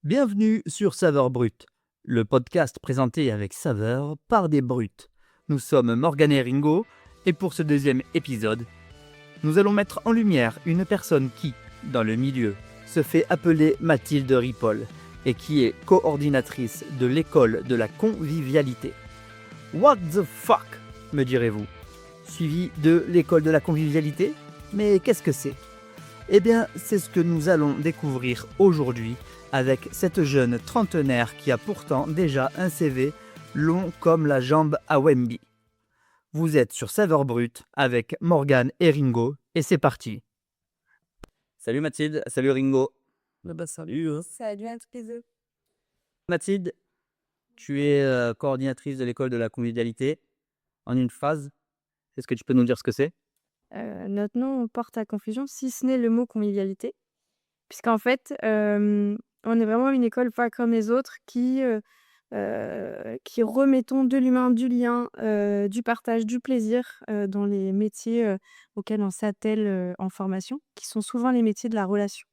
Bienvenue sur Saveur Brute, le podcast présenté avec saveur par des brutes. Nous sommes Morgane et Ringo, et pour ce deuxième épisode, nous allons mettre en lumière une personne qui, dans le milieu, se fait appeler Mathilde Ripoll et qui est coordinatrice de l'école de la convivialité. What the fuck, me direz-vous? Suivi de l'école de la convivialité? Mais qu'est-ce que c'est? Eh bien, c'est ce que nous allons découvrir aujourd'hui avec cette jeune trentenaire qui a pourtant déjà un CV long comme la jambe à Wemby. Vous êtes sur Saveur Brute avec Morgane et Ringo, et c'est parti. Salut Mathilde, salut Ringo. Salut. Salut à tous les deux. Mathilde, tu es coordinatrice de l'école de la convivialité en une phase. Est-ce que tu peux nous dire ce que c'est? Notre nom porte à confusion, si ce n'est le mot convivialité, puisqu'en fait, on est vraiment une école pas comme les autres qui remettons de l'humain, du lien, du partage, du plaisir, dans les métiers, auxquels on s'attelle, en formation, qui sont souvent les métiers de la relation.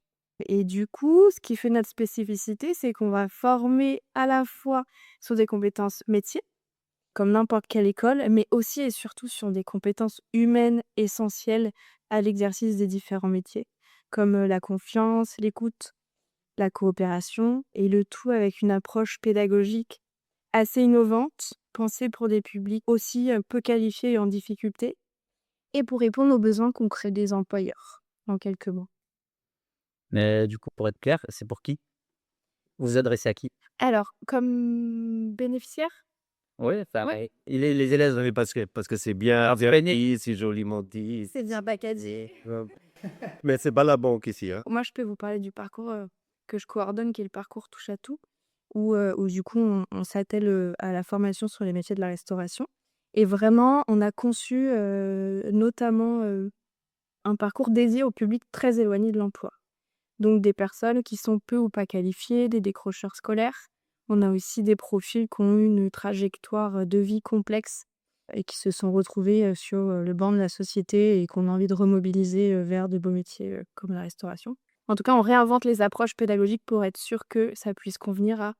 Et du coup, ce qui fait notre spécificité, c'est qu'on va former à la fois sur des compétences métiers, comme n'importe quelle école, mais aussi et surtout sur des compétences humaines essentielles à l'exercice des différents métiers, comme la confiance, l'écoute, la coopération, et le tout avec une approche pédagogique assez innovante, pensée pour des publics aussi peu qualifiés et en difficulté, et pour répondre aux besoins concrets des employeurs, en quelques mots. Mais du coup, pour être clair, c'est pour qui? Vous vous adressez à qui? Alors, comme bénéficiaire. Oui, ça. Ouais. Les élèves, Oui, parce que c'est bien dit, c'est joliment dit. C'est bien packagé. Mais c'est pas la banque ici, hein. Moi, je peux vous parler du parcours que je coordonne, qui est le parcours touche à tout, où du coup, on s'attelle à la formation sur les métiers de la restauration. Et vraiment, on a conçu notamment un parcours dédié au public très éloigné de l'emploi. Donc des personnes qui sont peu ou pas qualifiées, des décrocheurs scolaires. On a aussi des profils qui ont eu une trajectoire de vie complexe et qui se sont retrouvés sur le banc de la société et qu'on a envie de remobiliser vers de beaux métiers comme la restauration. En tout cas, on réinvente les approches pédagogiques pour être sûr que ça puisse convenir à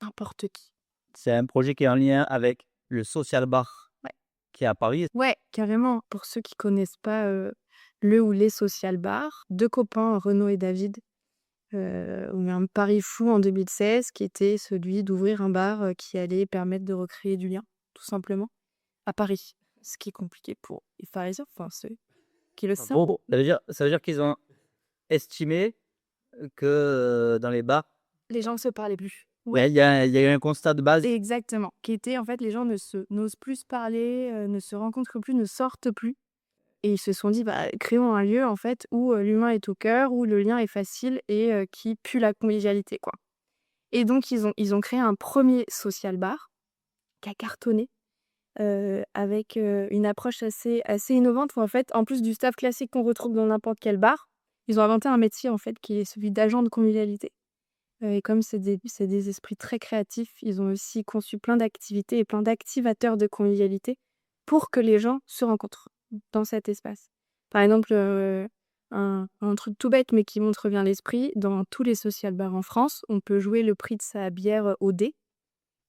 n'importe qui. C'est un projet qui est en lien avec le Social Bar Ouais. qui est à Paris. Ouais, carrément. Pour ceux qui connaissent pas le ou les social bars, deux copains, Renaud et David, ont eu un pari fou en 2016 qui était celui d'ouvrir un bar qui allait permettre de recréer du lien, tout simplement, à Paris. Ce qui est compliqué pour les Parisiens, enfin ceux qui le savent. Bon, ça veut dire qu'ils ont estimé que dans les bars, Les gens ne se parlaient plus. ouais, il y a eu un constat de base. Exactement. Qui était, en fait, les gens n'osent plus se parler, ne se rencontrent plus, ne sortent plus. Et ils se sont dit, bah, créons un lieu, en fait, où l'humain est au cœur, où le lien est facile et qui pue la convivialité, quoi. Et donc, ils ont créé un premier social bar qui a cartonné, avec une approche assez innovante où, en fait, en plus du staff classique qu'on retrouve dans n'importe quel bar, ils ont inventé un métier, en fait, qui est celui d'agent de convivialité. Et comme c'est des esprits très créatifs, ils ont aussi conçu plein d'activités et plein d'activateurs de convivialité pour que les gens se rencontrent dans cet espace. Par exemple, un truc tout bête mais qui montre bien l'esprit, dans tous les social bars en France, on peut jouer le prix de sa bière au dé.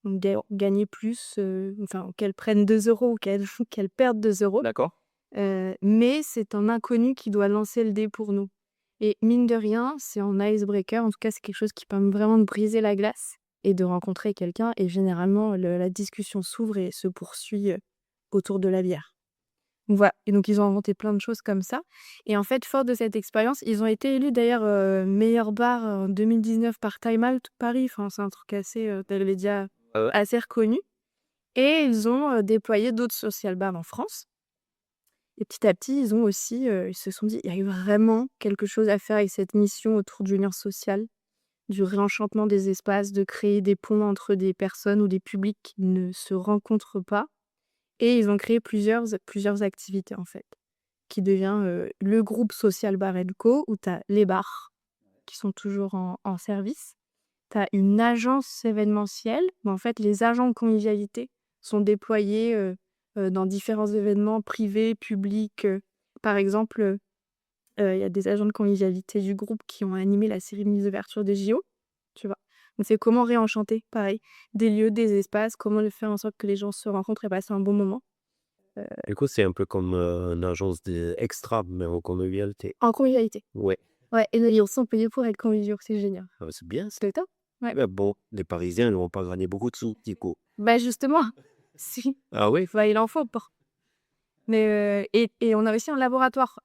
Donc gagner plus, enfin qu'elle prenne 2 € ou qu'elle perde 2 €. D'accord. Mais c'est un inconnu qui doit lancer le dé pour nous. Et mine de rien, c'est en icebreaker, en tout cas, c'est quelque chose qui permet vraiment de briser la glace et de rencontrer quelqu'un. Et généralement, la discussion s'ouvre et se poursuit autour de la bière. Donc voilà. Et donc, ils ont inventé plein de choses comme ça. Et en fait, fort de cette expérience, ils ont été élus d'ailleurs meilleur bar en 2019 par Time Out Paris. Enfin, c'est un truc assez télémédia Ouais. assez reconnu. Et ils ont déployé d'autres social bars en France. Et petit à petit, ils ont aussi, ils se sont dit: «Il y a vraiment quelque chose à faire avec cette mission autour du lien social, du réenchantement des espaces, de créer des ponts entre des personnes ou des publics qui ne se rencontrent pas». Et ils ont créé plusieurs activités, en fait, qui devient, le groupe Social Bar & Co, où tu as les bars qui sont toujours en service. Tu as une agence événementielle où, en fait, les agents de convivialité sont déployés, dans différents événements privés, publics. Par exemple, il y a des agents de convivialité du groupe qui ont animé la cérémonie d'ouverture des JO, tu vois? Donc c'est comment réenchanter, pareil, des lieux, des espaces, comment le faire en sorte que les gens se rencontrent et passent un bon moment. Du coup, c'est un peu comme une agence extra, mais en convivialité. En convivialité. Ouais. Ouais, et ils sont payés pour être conviviaux, c'est génial. Ah, c'est bien ça. C'est top. Ouais. Mais bon, les Parisiens ne vont pas gagner beaucoup de sous, du coup. Bah justement, si, Ah oui? bah il en faut pas. Mais et on a aussi un laboratoire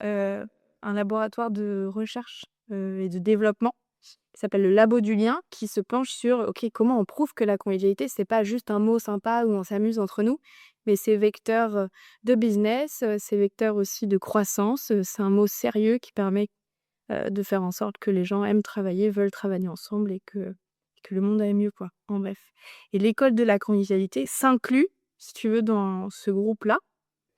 de recherche et de développement qui s'appelle le Labo du lien, qui se penche sur OK, comment on prouve que la convivialité, c'est pas juste un mot sympa où on s'amuse entre nous, mais c'est vecteur de business, c'est vecteur aussi de croissance, c'est un mot sérieux qui permet de faire en sorte que les gens aiment travailler, veulent travailler ensemble et que le monde aille mieux, quoi, en bref. Et l'école de la convivialité s'inclut, si tu veux, dans ce groupe-là,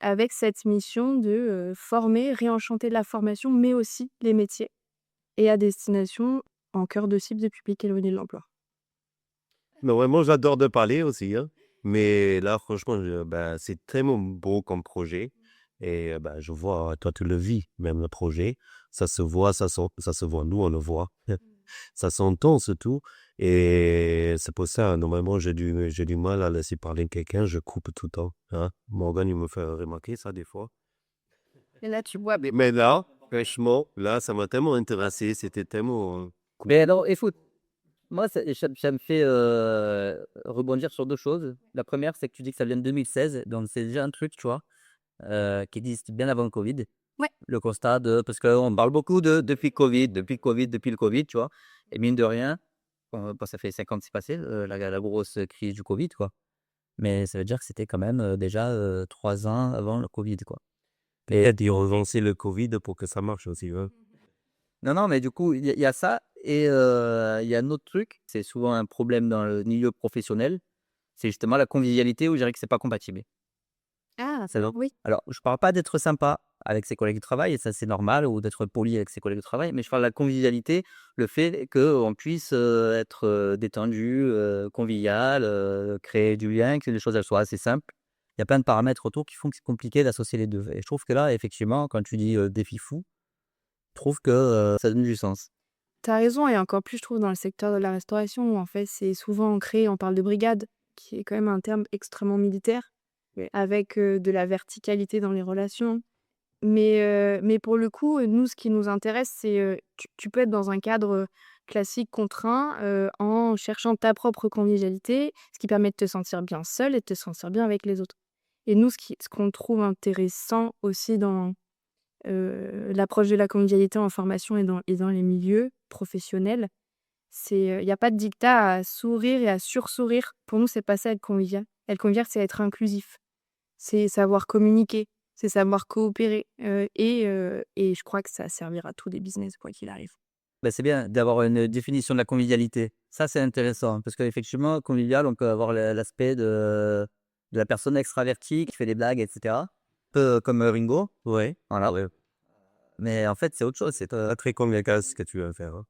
avec cette mission de former, réenchanter la formation, mais aussi les métiers, et à destination en cœur de cible de public éloigné de l'emploi. Mais vraiment, j'adore de parler aussi, hein. Mais là, franchement, c'est tellement beau comme projet. Et je vois, toi, tu le vis, même le projet. Ça se voit, ça se voit, nous, on le voit. Ça s'entend surtout. Et c'est pour ça, normalement, j'ai du mal à laisser parler quelqu'un, je coupe tout le temps. Hein. Morgane, il me fait remarquer ça des fois. Et là, tu vois, Mais là, franchement, là, ça m'a tellement intéressé. C'était tellement cool. Mais alors, écoute, moi, ça me fait rebondir sur deux choses. La première, c'est que tu dis que ça vient de 2016, donc c'est déjà un truc, tu vois, qui existe bien avant le Covid. Ouais. Le constat parce qu'on parle beaucoup depuis le Covid, tu vois. Et mine de rien, ça fait 5 ans que c'est passé, la grosse crise du Covid, quoi. Mais ça veut dire que c'était quand même déjà 3 ans avant le Covid, quoi. Et Peut-être ils ont lancé le Covid pour que ça marche aussi. Hein. non, non, mais du coup, il y a ça et il y a un autre truc, c'est souvent un problème dans le milieu professionnel, c'est justement la convivialité où je dirais que c'est pas compatible. ah, C'est donc oui. alors je parle pas d'être sympa avec ses collègues de travail et ça c'est normal ou d'être poli avec ses collègues de travail, mais je parle de la convivialité, le fait qu'on puisse, être, détendu, convivial, créer du lien, que les choses elles soient assez simples. Il y a plein de paramètres autour qui font que c'est compliqué d'associer les 2 et je trouve que là, effectivement, quand tu dis, défi fou, je trouve que, ça donne du sens. Tu as raison, et encore plus, je trouve, dans le secteur de la restauration où, en fait, c'est souvent ancré, on parle de brigade, qui est quand même un terme extrêmement militaire, Oui. avec de la verticalité dans les relations. Mais pour le coup, nous, ce qui nous intéresse, c'est, tu peux être dans un cadre, classique, contraint, en cherchant ta propre convivialité, ce qui permet de te sentir bien seul et de te sentir bien avec les autres. Et nous, ce qu'on trouve intéressant aussi dans, l'approche de la convivialité en formation et dans les milieux professionnels, c'est, il y a pas de dictat à sourire et à sursourire. Pour nous, c'est pas ça être convivial. Être convivial, c'est être inclusif. C'est savoir communiquer, c'est savoir coopérer, et je crois que ça servira à tous les business, quoi qu'il arrive. Bah, c'est bien d'avoir une définition de la convivialité. Ça, c'est intéressant parce qu'effectivement, convivial, on peut avoir l'aspect de la personne extravertie qui fait des blagues et cetera. Un peu comme, Ringo, Ouais. voilà. Ouais. Mais en fait, c'est autre chose, c'est, Pas très convaincant ce que tu vas faire. Hein.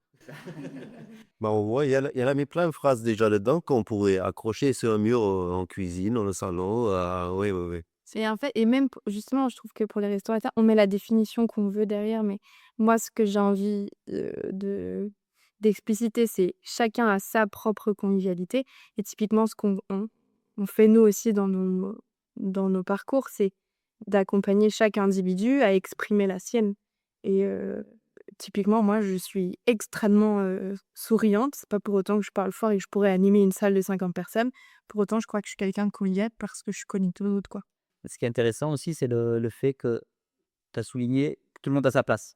On voit, il y a mis plein de phrases déjà dedans qu'on pourrait accrocher sur un mur en cuisine, dans le salon. Oui, oui, oui. Et en fait, et même justement, je trouve que pour les restaurateurs, on met la définition qu'on veut derrière, mais moi, ce que j'ai envie d'expliciter, c'est chacun a sa propre convivialité. Et typiquement, ce qu'on fait nous aussi dans nos parcours, c'est d'accompagner chaque individu à exprimer la sienne. Et typiquement, moi, je suis extrêmement souriante. C'est pas pour autant que je parle fort et que je pourrais animer une salle de 50 personnes. Pour autant, je crois que je suis quelqu'un de convivial parce que je suis connectée aux autres, quoi. Ce qui est intéressant aussi, c'est le fait que tu as souligné que tout le monde a sa place.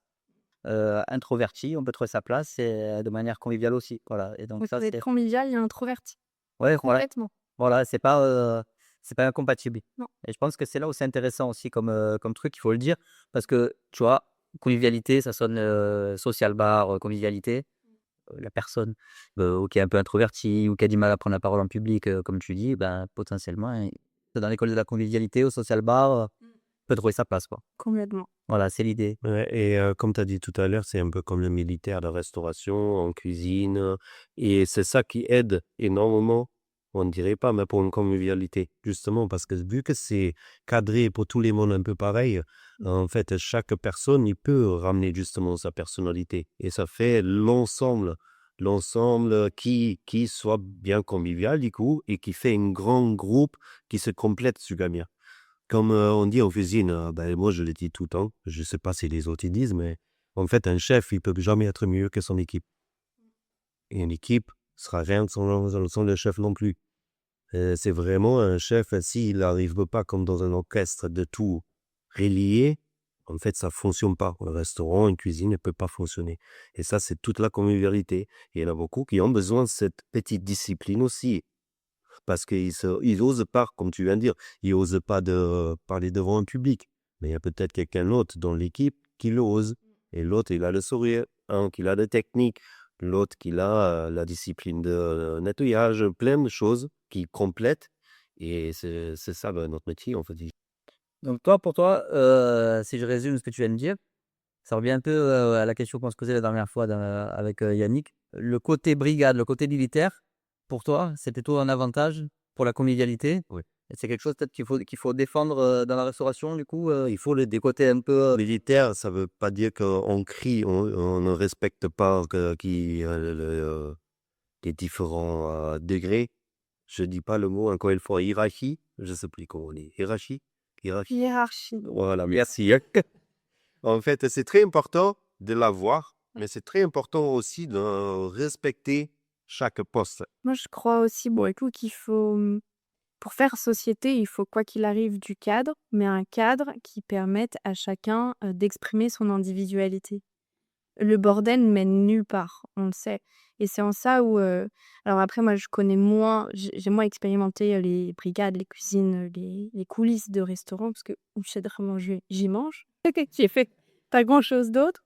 Introverti, on peut trouver sa place et de manière conviviale aussi, voilà et donc Vous ça, pouvez être c'est convivial et introverti. ouais, voilà, Complètement. voilà, c'est pas incompatible Non. et je pense que c'est là où c'est intéressant aussi comme truc, il faut le dire parce que, tu vois, convivialité, ça sonne, social bar, convivialité, la personne, qui est un peu introvertie ou qui a du mal à prendre la parole en public, comme tu dis, ben, potentiellement, dans l'école de la convivialité, au social bar, peut trouver sa place, quoi. Complètement. Voilà, c'est l'idée. Ouais, et comme tu as dit tout à l'heure, c'est un peu comme le militaire de restauration, en cuisine. Et c'est ça qui aide énormément, on ne dirait pas, mais pour une convivialité. Justement, parce que vu que c'est cadré pour tous les mondes un peu pareil, en fait, chaque personne, il peut ramener justement sa personnalité. Et ça fait l'ensemble l'ensemble qui soit bien convivial du coup et qui fait un grand groupe qui se complète super bien. Comme on dit en cuisine, ben, moi je le dis tout le temps, je sais pas si les autres ils disent, mais en fait un chef il peut jamais être mieux que son équipe. Et une équipe sera rien sans le chef non plus. C'est vraiment un chef, s'il n'arrive pas comme dans un orchestre de tout relier, en fait, ça fonctionne pas. Un restaurant, une cuisine ne peut pas fonctionner. Et ça, c'est toute la convivialité. Il y en a beaucoup qui ont besoin de cette petite discipline aussi. Parce qu'ils osent pas, comme tu viens de dire, ils osent pas de parler devant un public. Mais il y a peut-être quelqu'un d'autre dans l'équipe qui l'ose. Et l'autre, il a le sourire. Un qui a la technique. L'autre qui a la discipline de nettoyage. Plein de choses qui complètent. Et c'est ça notre métier, en fait. Donc toi, pour toi, si je résume ce que tu viens de dire, ça revient un peu à la question qu'on se posait la dernière fois avec Yannick. Le côté brigade, le côté militaire, pour toi, c'est plutôt un avantage pour la convivialité. Oui. Et c'est quelque chose peut-être qu'il faut défendre dans la restauration, du coup. Il faut des côtés un peu. Militaire, ça veut pas dire qu'on crie, on ne respecte pas les différents degrés. Je dis pas le mot encore une fois, hiérarchie. Je sais plus comment on dit. Hiérarchie? Hiérarchie. Voilà, merci. En fait, c'est très important de l'avoir, mais c'est très important aussi de respecter chaque poste. Moi, je crois aussi, bon, écoute, qu'il faut, pour faire société, il faut quoi qu'il arrive du cadre, mais un cadre qui permette à chacun d'exprimer son individualité. Le bordel ne mène nulle part, on le sait. Et c'est en ça où, alors après, moi, je connais moins, j'ai moins expérimenté les brigades, les cuisines, les coulisses de restaurants, parce que où j'adore manger, j'y mange. J'ai fait pas grand-chose d'autre.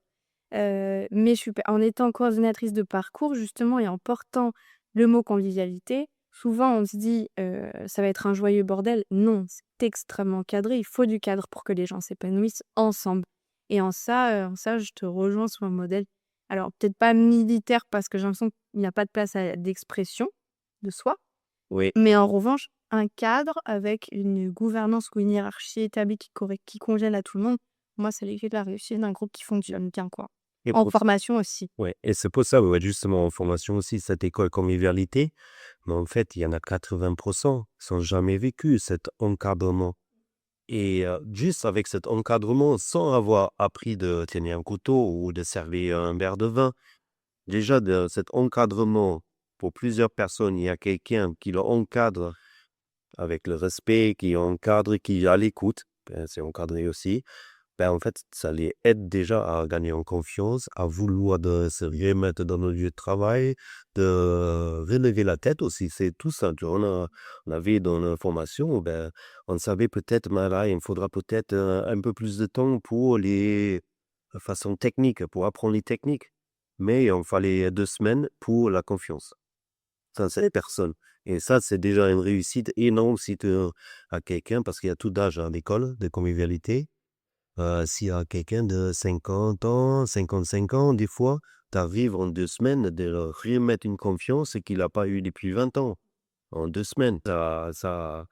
Mais je suis en étant coordinatrice de parcours justement et en portant le mot convivialité, souvent on se dit, «Ça va être un joyeux bordel». Non, c'est extrêmement cadré. Il faut du cadre pour que les gens s'épanouissent ensemble et en ça, je te rejoins sur un modèle, alors peut-être pas militaire parce que j'ai l'impression qu'il n'y a pas de place à d'expression de soi, Oui. mais en revanche, un cadre avec une gouvernance ou une hiérarchie établie qui convienne à tout le monde, moi, c'est les clés de la réussite d'un groupe qui fonctionne bien, quoi. Et En pour formation aussi. Ouais, et c'est pour ça, ouais, justement, en formation aussi, cette école convivialité, mais en fait, il y en a 80% qui n'ont jamais vécu cet encadrement. Et juste avec cet encadrement, sans avoir appris de tenir un couteau ou de servir un verre de vin, déjà de cet encadrement pour plusieurs personnes, il y a quelqu'un qui le encadre avec le respect, qui encadre, qui est à l'écoute, c'est encadré aussi. Ben, en fait, ça les aide déjà à gagner en confiance, à vouloir de se remettre dans le lieu de travail, de relever la tête aussi. C'est tout ça. Tu vois, on avait dans la formation, ben, on savait peut-être, mais là, il me faudra peut-être un peu plus de temps pour les façons techniques, pour apprendre les techniques. Mais il en fallait 2 semaines pour la confiance. Ça, c'est personne. Et ça, c'est déjà une réussite énorme si tu as quelqu'un, parce qu'il y a tout d'âge à l'école de convivialité. S'il y a quelqu'un de 50 ans, 55 ans, des fois, tu arrives en 2 semaines de leur remettre une confiance qu'il n'a pas eu depuis 20 ans. En 2 semaines, ça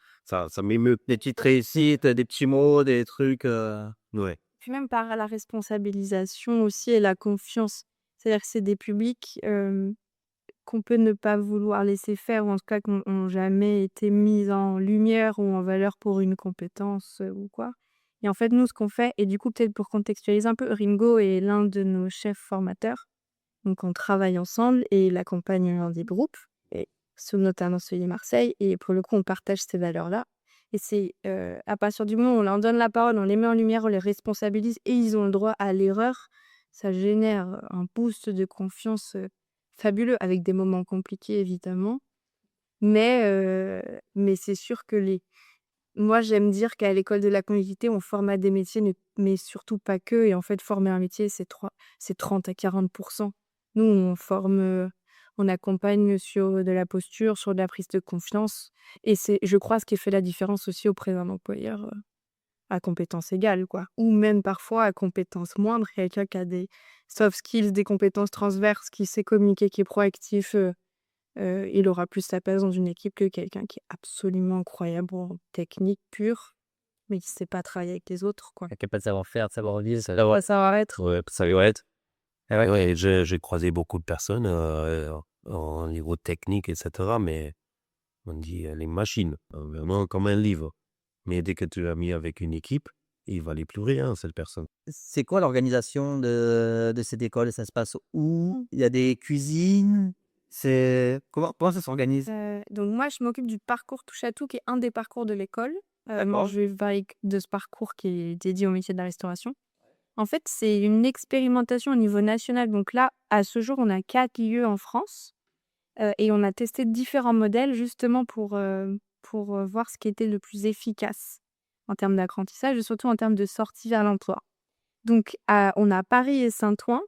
m'émeut. Des petites réussites, des petits mots, des trucs. Ouais. Puis même par la responsabilisation aussi et la confiance. C'est-à-dire que c'est des publics, qu'on peut ne pas vouloir laisser faire ou en tout cas qui ont jamais été mis en lumière ou en valeur pour une compétence, ou quoi. Et en fait, nous, ce qu'on fait et du coup, peut-être pour contextualiser un peu, Ringo est l'un de nos chefs formateurs. Donc on travaille ensemble et il accompagne l'un des groupes, et notamment celui de Marseille, et pour le coup, on partage ces valeurs-là. Et c'est, à partir du moment où on leur donne la parole, on les met en lumière, on les responsabilise et ils ont le droit à l'erreur, ça génère un boost de confiance, fabuleux avec des moments compliqués évidemment. Mais c'est sûr que moi j'aime dire qu'à l'école de la convivialité, on forme à des métiers mais surtout pas que, et en fait former un métier c'est 30 à 40. Nous on forme, on accompagne sur de la posture, sur de la prise de confiance, et c'est, je crois, ce qui fait la différence aussi auprès d'un employeur, à compétences égales, quoi. Ou même parfois à compétences moindres, quelqu'un qui a des soft skills, des compétences transverses, qui sait communiquer, qui est proactif, il aura plus sa place dans une équipe que quelqu'un qui est absolument incroyable en technique pure, mais qui sait pas travailler avec les autres, quoi. Qui a pas de savoir-faire, de savoir-vivre, Pas savoir-être. Ouais, ça va être. Ah ouais. Ouais, j'ai croisé beaucoup de personnes au niveau technique, etc. Mais on dit les machines, vraiment comme un livre. Mais dès que tu l'as mis avec une équipe, il valait plus rien, cette personne. C'est quoi l'organisation de cette école? Ça se passe où? Il y a des cuisines? C'est comment ça s'organise? Donc moi, je m'occupe du parcours touche à tout, qui est un des parcours de l'école. Moi, D'accord. je vais parler de ce parcours qui est dédié au métier de la restauration. En fait, c'est une expérimentation au niveau national. Donc là, à ce jour, on a 4 lieux en France, et on a testé différents modèles justement pour voir ce qui était le plus efficace en termes d'apprentissage et surtout en termes de sortie vers l'emploi. Donc on a Paris et Saint-Ouen.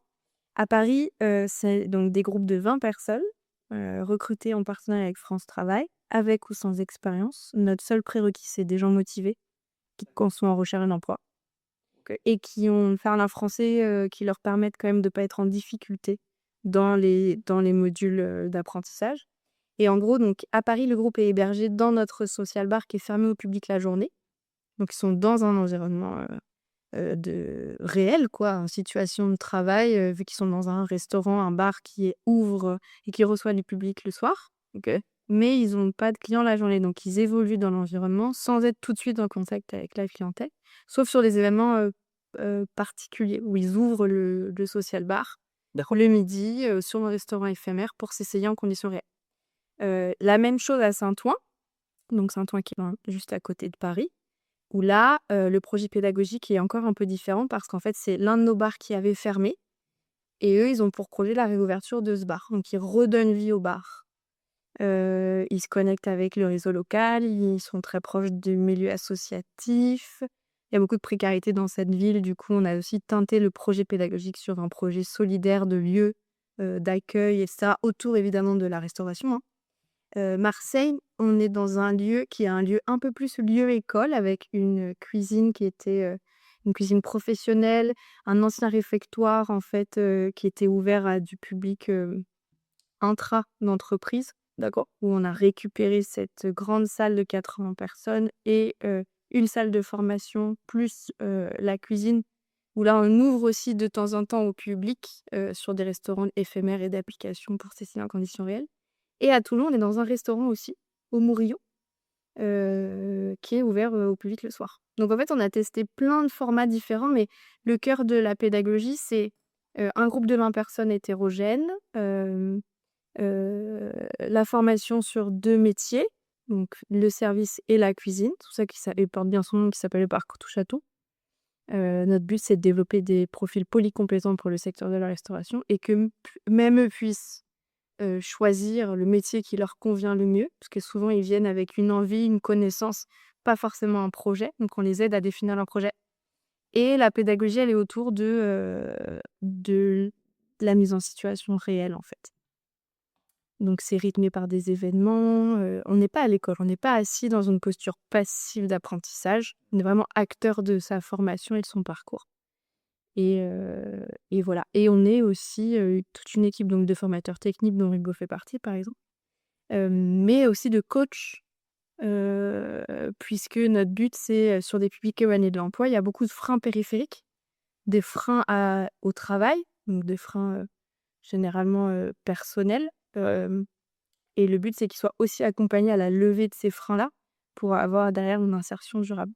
À Paris, c'est donc des groupes de 20 personnes, recrutées en partenariat avec France Travail, avec ou sans expérience. Notre seul prérequis, c'est des gens motivés, qui sont en recherche d'emploi, et qui ont parlent un français, qui leur permettent quand même de pas être en difficulté dans les modules, d'apprentissage. Et en gros, donc à Paris, le groupe est hébergé dans notre social bar qui est fermé au public la journée. Donc ils sont dans un environnement, de réel quoi, en situation de travail, vu qu'ils sont dans un restaurant, un bar qui ouvre et qui reçoit du public le soir. OK. Mais ils ont pas de clients la journée, donc ils évoluent dans l'environnement sans être tout de suite en contact avec la clientèle, sauf sur les événements, particuliers où ils ouvrent le social bar D'accord. le midi, sur un restaurant éphémère pour s'essayer en conditions réelles. La même chose à Saint-Ouen, donc Saint-Ouen qui est juste à côté de Paris. Où là, le projet pédagogique est encore un peu différent parce qu'en fait, c'est l'un de nos bars qui avait fermé et eux, ils ont pour projet la réouverture de ce bar. Donc ils redonnent vie au bar. Ils se connectent avec le réseau local, ils sont très proches du milieu associatif. Il y a beaucoup de précarité dans cette ville, du coup, on a aussi teinté le projet pédagogique sur un projet solidaire de lieu, d'accueil et ça autour évidemment de la restauration, hein. Marseille, on est dans un lieu qui est un lieu un peu plus lieu-école avec une cuisine qui était, une cuisine professionnelle, un ancien réfectoire en fait, qui était ouvert à du public, intra-d'entreprise. D'accord. Où on a récupéré cette grande salle de 80 personnes et une salle de formation plus, la cuisine où là, on ouvre aussi de temps en temps au public, sur des restaurants éphémères et d'applications pour s'essayer en conditions réelles. Et à Toulon, on est dans un restaurant aussi, au Mourillon, qui est ouvert, au public le soir. Donc en fait, on a testé plein de formats différents, mais le cœur de la pédagogie, c'est, un groupe de 20 personnes hétérogènes, la formation sur 2 métiers, donc le service et la cuisine, tout ça et porte bien son nom, qui s'appelle le parcours touche à tout. Notre but, c'est de développer des profils polycompétents pour le secteur de la restauration et que même eux puissent choisir le métier qui leur convient le mieux, parce que souvent ils viennent avec une envie, une connaissance, pas forcément un projet, donc on les aide à définir leur projet. Et la pédagogie, elle est autour de la mise en situation réelle, en fait. Donc c'est rythmé par des événements, on n'est pas à l'école, on n'est pas assis dans une posture passive d'apprentissage, on est vraiment acteur de sa formation et de son parcours. Et voilà. Et on est aussi, toute une équipe donc de formateurs techniques dont Hugo fait partie, par exemple, mais aussi de coachs, puisque notre but, c'est, sur des publics éloignés de l'emploi, il y a beaucoup de freins périphériques, des freins au travail, donc des freins, généralement, personnels, et le but, c'est qu'ils soient aussi accompagnés à la levée de ces freins-là, pour avoir derrière une insertion durable.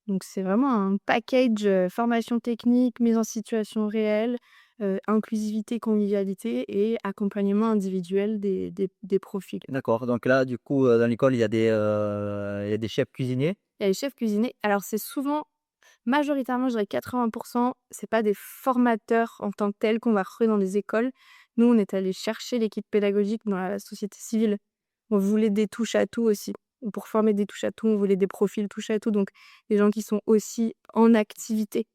Donc c'est vraiment un package, formation technique, mise en situation réelle, inclusivité, convivialité et accompagnement individuel des profils. D'accord, donc là, du coup, dans l'école, il y a des chefs cuisiniers? Il y a les chefs cuisiniers. Alors c'est souvent, majoritairement, je dirais 80, c'est pas des formateurs en tant que tels qu'on va recruter dans les écoles. Nous, on est allés chercher l'équipe pédagogique dans la société civile. On voulait des touches à tout aussi. Pour former des touches à tout, on voulait des profils touches à tout, donc des gens qui sont aussi en activité.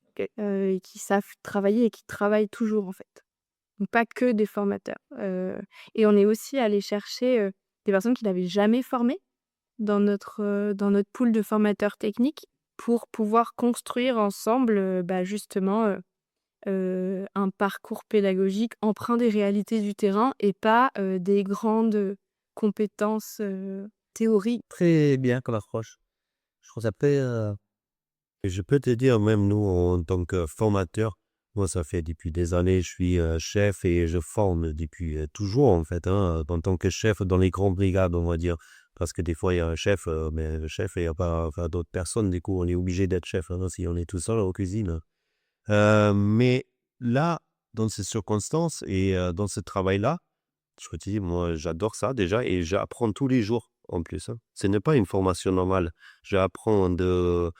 OK. Et qui savent travailler et qui travaillent toujours, en fait. Donc pas que des formateurs. Et on est aussi allé chercher, des personnes qui n'avaient jamais formé dans notre pool de formateurs techniques pour pouvoir construire ensemble, justement, un parcours pédagogique empreint des réalités du terrain et pas, des grandes compétences, théoriques. Très bien comme approche. Je trouve ça très, Et je peux te dire, même nous, en tant que formateurs, Moi, ça fait depuis des années, je suis chef et je forme depuis toujours, en fait, hein, en tant que chef dans les grandes brigades, on va dire. Parce que des fois, il y a un chef, mais le chef, il n'y a pas enfin, d'autres personnes. Du coup, on est obligé d'être chef hein, si on est tout seul en cuisine. Mais là, dans ces circonstances et dans ce travail-là, je te dis, moi, j'adore ça déjà et j'apprends tous les jours en plus. Hein. Ce n'est pas une formation normale. J'apprends de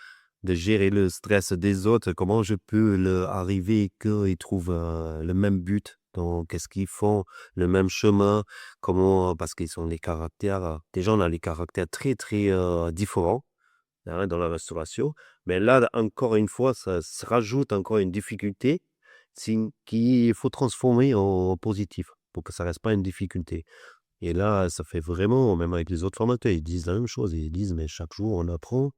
gérer le stress des autres, comment je peux arriver qu'ils trouvent le même but, donc qu'est-ce qu'ils font, le même chemin, comment, parce qu'ils sont des caractères, déjà on a les caractères très très différents hein, dans la restauration, mais là encore une fois, ça se rajoute encore une difficulté qu'il faut transformer en positif pour que ça reste pas une difficulté. Et là, ça fait vraiment, même avec les autres formateurs, ils disent la même chose, ils disent, mais chaque jour on apprend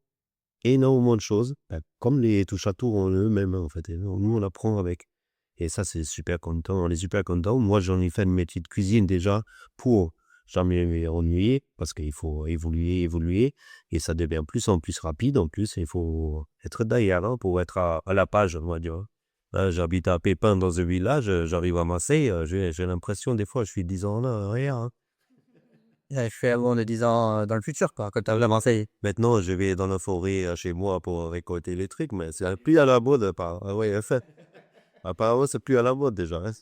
énormément de choses, comme les touche à tout en eux-mêmes, hein, en fait et nous on apprend avec et ça, c'est super content, on est super content. Moi, j'en ai fait un métier de cuisine déjà pour jamais m'ennuyer parce qu'il faut évoluer et ça devient plus en plus rapide. En plus, il faut être derrière, hein, pour être à la page, on va dire, hein. Là, j'habite à Pépin dans un village, j'arrive à Marseille, j'ai l'impression des fois je suis 10 ans en arrière, hein. Je suis avant de 10 ans dans le futur, quoi, quand tu arrives à Marseille. Maintenant, je vais dans la forêt, chez moi pour récolter les trucs, mais c'est plus à la mode ouais, en fait, apparemment, c'est plus à la mode déjà, hein.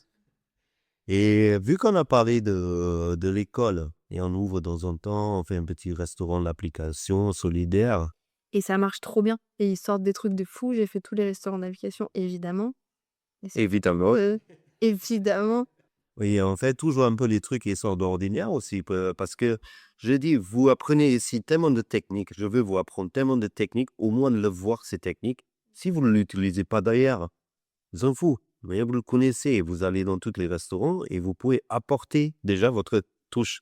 Et vu qu'on a parlé de l'école et on ouvre de temps en temps, on fait un petit restaurant d'application solidaire. Et ça marche trop bien. Et ils sortent des trucs de fou. J'ai fait tous les restaurants d'application, évidemment. Et c'est Évidemment. évidemment. Oui, on fait toujours un peu les trucs qui sortent d'ordinaire aussi, parce que je dis, vous apprenez ici tellement de techniques, je veux vous apprendre tellement de techniques, au moins de le voir ces techniques. Si vous ne l'utilisez pas derrière, vous en fout. Mais vous le connaissez, vous allez dans tous les restaurants et vous pouvez apporter déjà votre touche,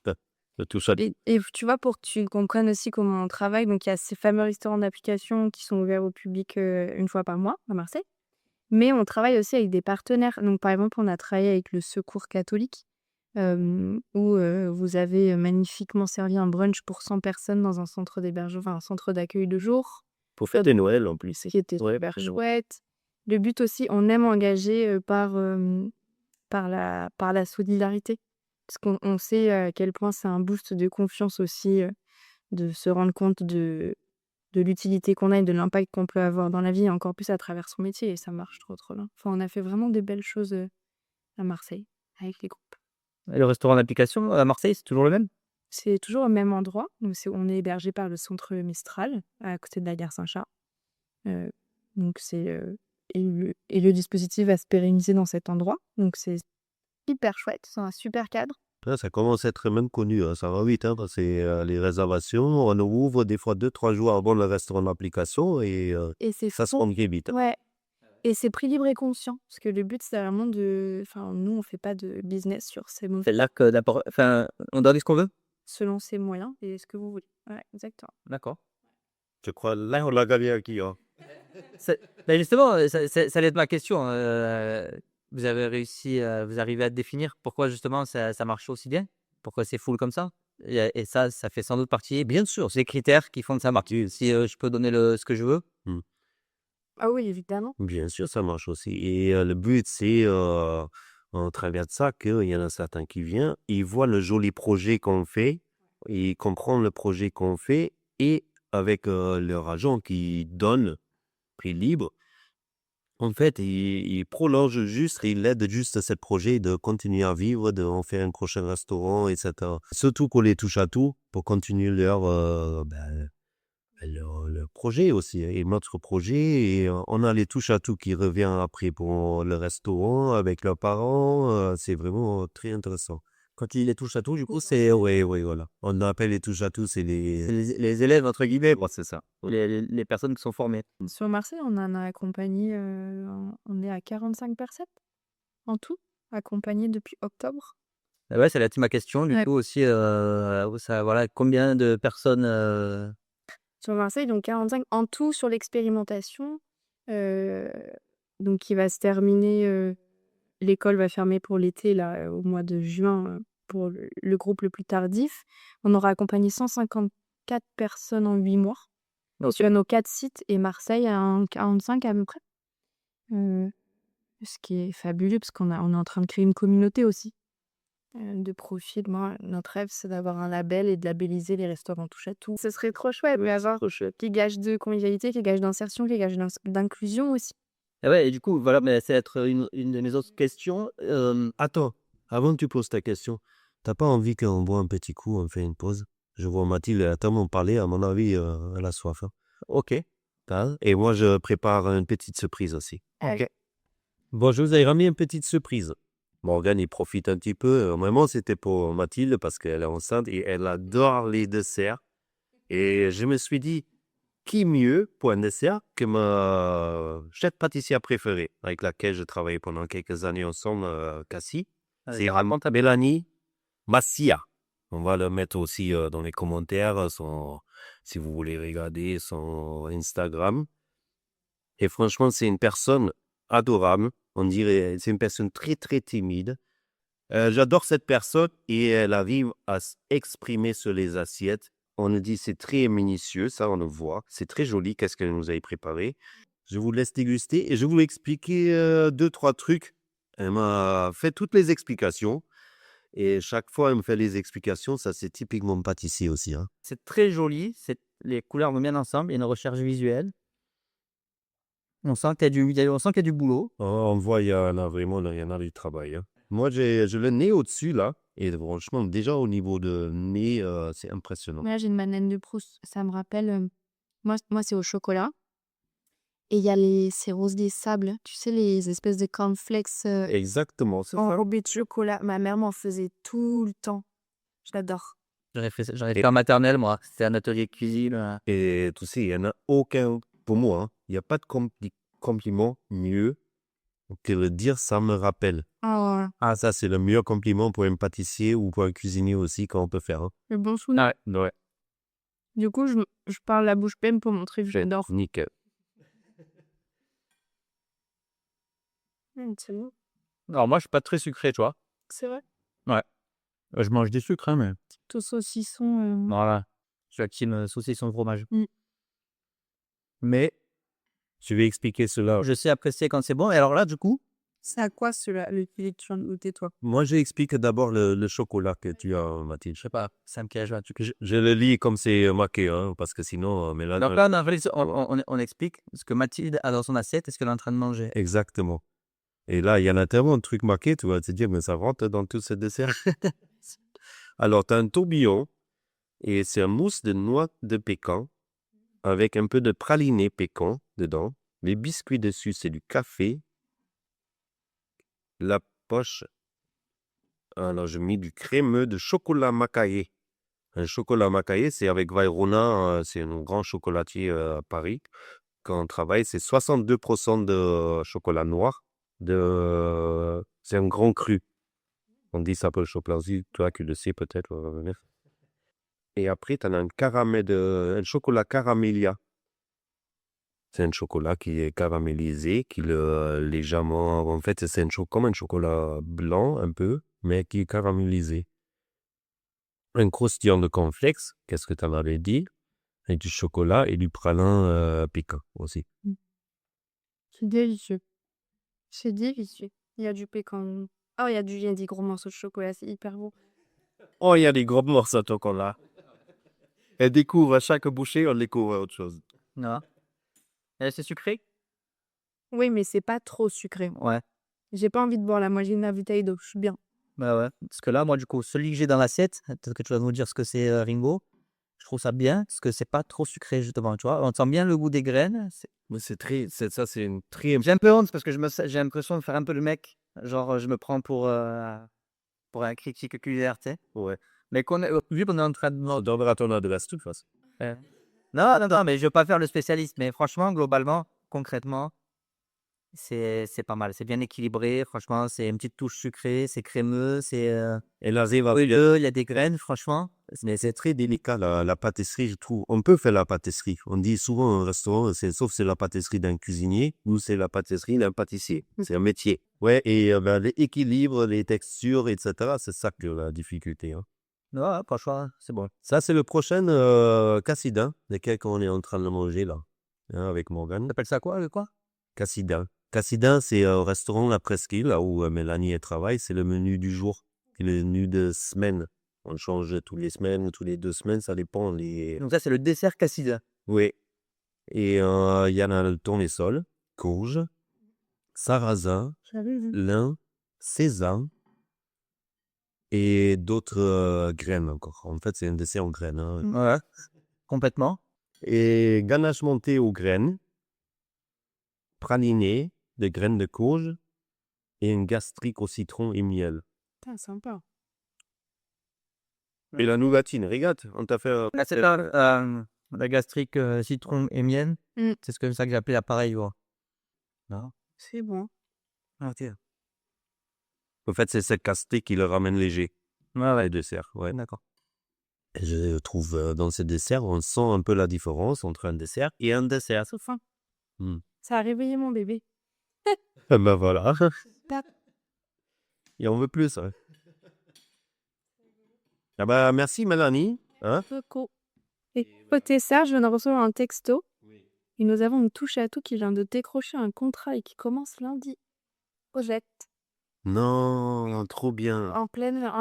le touche à Et tu vois, pour que tu comprennes aussi comment on travaille, donc il y a ces fameux restaurants d'application qui sont ouverts au public une fois par mois à Marseille. Mais on travaille aussi avec des partenaires. Donc, par exemple, on a travaillé avec le Secours catholique, où vous avez magnifiquement servi un brunch pour 100 personnes dans un centre d'hébergement, enfin un centre d'accueil de jour, pour faire des Noëls en plus. qui était Ouais. super chouette. Le but aussi, on aime engager par la solidarité. Parce qu'on sait à quel point c'est un boost de confiance aussi, de se rendre compte de l'utilité qu'on a et de l'impact qu'on peut avoir dans la vie, et encore plus à travers son métier, et ça marche trop, trop bien. Enfin, on a fait vraiment des belles choses, à Marseille, avec les groupes. Et le restaurant d'application à Marseille, c'est toujours le même? C'est toujours au même endroit, donc on est hébergé par le centre Mistral, à côté de la gare Saint-Charles. Donc le dispositif va se pérenniser dans cet endroit, donc c'est hyper chouette, c'est un super cadre. Là, ça commence à être même connu, hein, ça va vite, hein, parce que les réservations, on ouvre des fois 2-3 jours avant le restaurant d'application et Et c'est ça se fou. remplit vite. Hein. Ouais. Et c'est prix libre et conscient, parce que le but, c'est vraiment enfin, nous, on fait pas de business sur ces mots, C'est là que enfin, on donne ce qu'on veut? selon ses moyens et ce que vous voulez. Ouais, exactement. D'accord. Je crois là, on l'a gagné à qui, hein? Bah, justement, ça allait être ma question, vous avez réussi, vous arrivez à définir pourquoi justement ça marche aussi bien? Pourquoi c'est full comme ça? Et ça fait sans doute partie Bien sûr. des critères qui font que ça marche. Si, je peux donner ce que je veux? Mmh. Ah oui, évidemment. Bien sûr, ça marche aussi et le but, c'est, en travers de ça, qu'il y en a certains qui viennent, ils voient le joli projet qu'on fait, ils comprennent le projet qu'on fait et avec, leur agent qui donne prix libre. En fait, il prolonge juste, il aide juste ce projet de continuer à vivre, d'en faire un prochain restaurant et cetera. Surtout qu'on les touche à tout pour continuer leur projet aussi, hein, et notre projet et on a les touche à tout qui revient après pour le restaurant avec leurs parents, c'est vraiment très intéressant. Quand il les touche à tout, du coup, C'est ouais, voilà. On appelle les touche à tout, c'est c'est les les élèves entre guillemets, bon, c'est ça. Les personnes qui sont formées. Sur Marseille, on en a accompagné, on est à 45 personnes en tout, accompagnées depuis octobre. Ah ouais, ça allait être ma question du Ouais. coup aussi, ça voilà, combien de personnes, Sur Marseille, donc 45 en tout sur l'expérimentation, heu, donc qui va se terminer, l'école va fermer pour l'été là, au mois de juin, pour le groupe le plus tardif. On aura accompagné 154 personnes en 8 mois, OK. sur nos 4 sites, et Marseille à un 45 à peu près. Heu, Ce qui est fabuleux parce on est en train de créer une communauté aussi, de profil. Moi, notre rêve, c'est d'avoir un label et de labelliser les restaurants touche à tout. Ce serait trop chouette, mais avoir qui gage de convivialité, qui gage d'insertion, qui gage d'inclusion aussi. Et ouais, et du coup, voilà, mais c'est être une de mes autres questions. Attends, avant que tu poses ta question, t'as pas envie qu'on boit un petit coup, on fait une pause? Je vois Mathilde, elle a tellement parlé, à mon avis, elle a soif. Hein. Ok. Et moi, je prépare une petite surprise aussi. Ok. Bon, je vous ai ramené une petite surprise. Morgane, il profite un petit peu. Vraiment, c'était pour Mathilde parce qu'elle est enceinte et elle adore les desserts. Et je me suis dit, qui mieux pour un dessert que ma chef pâtissière préférée, avec laquelle je travaillais pendant quelques années ensemble, Cassie. C'est raconte Mélanie Massia. On va le mettre aussi dans les commentaires, si vous voulez regarder son Instagram. Et franchement, c'est une personne adorable. On dirait, c'est une personne très, très timide. J'adore cette personne et elle arrive à s'exprimer sur les assiettes. On nous dit c'est très minutieux, ça on le voit. C'est très joli, qu'est-ce qu'elle nous a préparé. Je vous laisse déguster et je vais vous expliquer 2-3 trucs. Elle m'a fait toutes les explications. Et chaque fois, elle me fait les explications. Ça, c'est typiquement pâtissier aussi. Hein. C'est très joli, les couleurs vont bien ensemble, il y a une recherche visuelle. On sent qu'il y a du boulot. Oh, on voit, il y en a vraiment il y en a du travail. Hein. Moi, j'ai le nez au-dessus, là. Et franchement, déjà au niveau de nez, c'est impressionnant. Là, j'ai une Madeleine de Proust. Ça me rappelle. Moi, c'est au chocolat. Et il y a ces roses des sables. Tu sais, les espèces de cornflakes Exactement, c'est ça. enrobés de chocolat. Ma mère m'en faisait tout le temps. Je l'adore. J'en ai fait en maternelle, moi. C'était un atelier de cuisine. Et tu sais, il n'y en a aucun, pour moi, hein, il n'y a pas de compliment mieux que de dire ça me rappelle. Oh, Ah, ça, c'est le meilleur compliment pour un pâtissier ou pour un cuisinier aussi qu'on peut faire. Hein. le bon souvenir. Ouais. Du coup, je parle la bouche pleine pour montrer que j'adore. Nickel. C'est bon. Alors moi, je suis pas très sucré, tu vois. C'est vrai. Je mange des sucres, hein, mais... Tout saucisson. Voilà. Je suis active saucisson fromage. Mais, je vais expliquer cela. Je sais apprécier quand c'est bon. Et alors là, du coup, C'est à quoi celui-là, le filet que tu viens de goûter, toi? Moi, j'explique d'abord le chocolat que tu as, Mathilde. je sais pas, ça me cache. Je le lis comme c'est marqué, hein, parce que sinon... mais là, Donc là, on explique ce que Mathilde a dans son assiette et ce qu'elle est en train de manger. Exactement. Et là, il y en a tellement de trucs marqués, tu vas te dire, mais ça rentre dans tout ce dessert. Alors, tu as un tourbillon, et c'est un mousse de noix de pécan, avec un peu de praliné pécan dedans. Les biscuits dessus, c'est du café. La poche, alors je mets du crémeux de chocolat macaillé. Un chocolat macaillé, c'est avec Vairona, c'est un grand chocolatier à Paris. Quand on travaille, c'est 62% de chocolat noir. C'est un grand cru. On dit ça pour le chocolat aussi, toi qui le sais peut-être. Et après, tu as un chocolat caramélia. C'est un chocolat qui est caramélisé, qui légèrement... En fait, c'est comme un chocolat blanc un peu, mais qui est caramélisé. Un croustillant de cornflakes, qu'est-ce que tu en avais dit? Et du chocolat et du pralin piquant aussi. C'est délicieux. C'est délicieux. Il y a du pécan. Oh, il y a des gros morceaux de chocolat. C'est hyper beau. Oh, il y a des gros morceaux de chocolat. Elle découvre à chaque bouchée, on découvre autre chose. Non. Et c'est sucré? Oui, mais c'est pas trop sucré. Ouais. J'ai pas envie de boire la moitié de ma bouteille d'eau. Je suis bien. Bah ouais. Parce que là, moi, du coup, celui que j'ai dans l'assiette, peut-être que tu vas nous dire ce que c'est, Ringo. Je trouve ça bien, parce que c'est pas trop sucré, justement, tu vois. On sent bien le goût des graines. Mais c'est une très... J'ai un peu honte, parce que j'ai l'impression de faire un peu le mec. Genre, je me prends pour un critique culinaire, tu sais. Ouais. Mais vu qu'on est en train de... On donnera ton adresse, de toute façon. Non, mais je veux pas faire le spécialiste. Mais franchement, globalement, concrètement, c'est pas mal. C'est bien équilibré. Franchement, c'est une petite touche sucrée, c'est crémeux, c'est Et là, il il y a des graines, franchement. Mais c'est très délicat, la pâtisserie, je trouve. On peut faire la pâtisserie. On dit souvent au restaurant, sauf c'est la pâtisserie d'un cuisinier ou c'est la pâtisserie d'un pâtissier. C'est un métier. Ouais, et l'équilibre, les textures, etc., c'est ça que la difficulté. Hein. Ouais, franchement, c'est bon. Ça, c'est le prochain cassidin, lequel on est en train de manger là, hein, avec Morgane. T'appelles ça quoi, le quoi? Cassidin. Cassidin, c'est au restaurant La Presqu'île, là où Mélanie elle travaille. C'est le menu du jour. Et le menu de semaine. On change tous les semaines ou tous les 2 semaines, ça dépend. Donc ça, c'est le dessert cassidin. Oui. Et il y en a le tournesol, courge, sarrasin, J'avais vu. lin, sésame et d'autres graines encore. En fait, c'est un dessert en graines. Hein. Ouais, complètement. Et ganache montée aux graines, praliné de graines de courge et une gastrique au citron et miel. Putain, sympa. Et la nougatine, regarde, on t'a fait... Là, c'est la gastrique citron et miel. Mm. C'est comme ça que j'ai appelé l'appareil. Ouais. Non. C'est bon. Ah, ok. En fait, c'est cette gastrique qui le ramène léger, Ouais, les desserts. Ouais. d'accord. Et je trouve dans ces desserts, on sent un peu la différence entre un dessert et un dessert. Sauf faim. Hmm. Ça a réveillé mon bébé. Ben voilà. Tac. Et on veut plus. Ouais. Ah bah, merci Mélanie. Hein? Coco. Et côté Serge, je viens de recevoir un texto. Et nous avons une touche à tout qui vient de décrocher un contrat et qui commence lundi. Project. Non, trop bien. En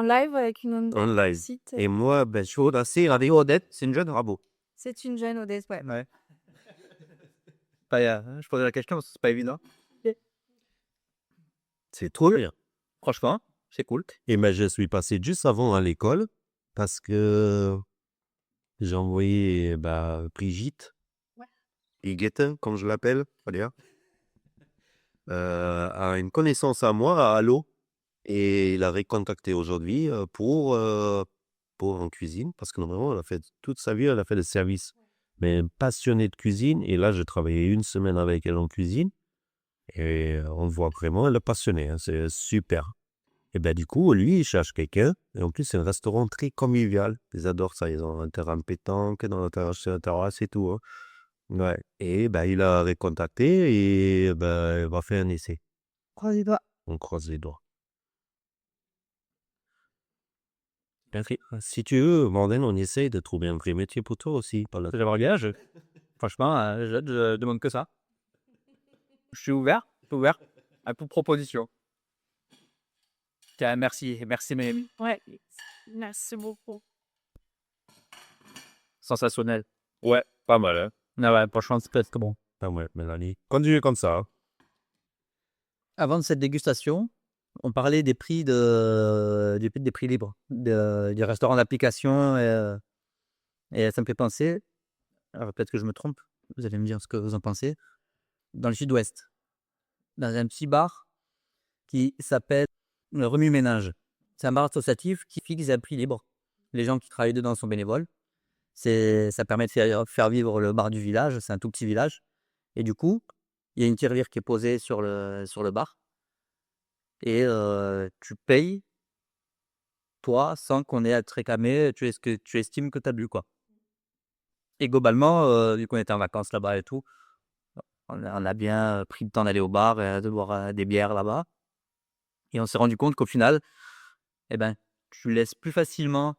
live avec une En live. site. Et moi, ben, je suis C'est Radio Odette, c'est une jeune rabot. C'est une jeune Odette, ouais. Ouais. Je posais la question parce que c'est pas évident. C'est trop bien. Franchement, c'est cool. Et ben, je suis passé juste avant à l'école parce que j'ai envoyé Brigitte, Ouais. et Guettin, comme je l'appelle, à une connaissance à moi, à Allo. Et il a recontacté aujourd'hui pour en cuisine, parce que normalement, elle a fait toute sa vie, elle a fait le service. Mais passionnée de cuisine, et là, j'ai travaillé une semaine avec elle en cuisine, et on voit vraiment, elle est passionnée, hein, c'est super. Et ben du coup, lui, il cherche quelqu'un, et en plus, c'est un restaurant très convivial. Ils adorent ça, ils ont un terrain de pétanque dans la terrasse et tout. Hein. Ouais. Et ben, il a recontacté, et ben, il va faire un essai. Croise les doigts. On croise les doigts. Merci. Si tu veux, Mordan, on essaye de trouver un vrai métier pour toi aussi. J'aimerais bien. Franchement, je demande que ça. Je suis ouvert à toute proposition. Tiens, merci mes Ouais. Merci beaucoup. sensationnel. Ouais, pas mal. Hein? Ah ouais, franchement, c'est presque bon. Pas mal, Mélanie. Continue comme ça. Hein. Avant de cette dégustation, on parlait des prix des prix libres des restaurants d'application et ça me fait penser. Alors peut-être que je me trompe. Vous allez me dire ce que vous en pensez. Dans le Sud-Ouest, dans un petit bar qui s'appelle le Remue-Ménage. C'est un bar associatif qui fixe un prix libre. Les gens qui travaillent dedans sont bénévoles. Ça permet de faire vivre le bar du village. C'est un tout petit village. Et du coup, il y a une tirelire qui est posée sur le bar. Et tu payes, toi, sans qu'on ait à te réclamer. Ce que tu estimes que tu as bu, quoi. Et globalement, vu qu'on était en vacances là-bas et tout, on a bien pris le temps d'aller au bar et de boire des bières là-bas. Et on s'est rendu compte qu'au final, eh ben, tu laisses plus facilement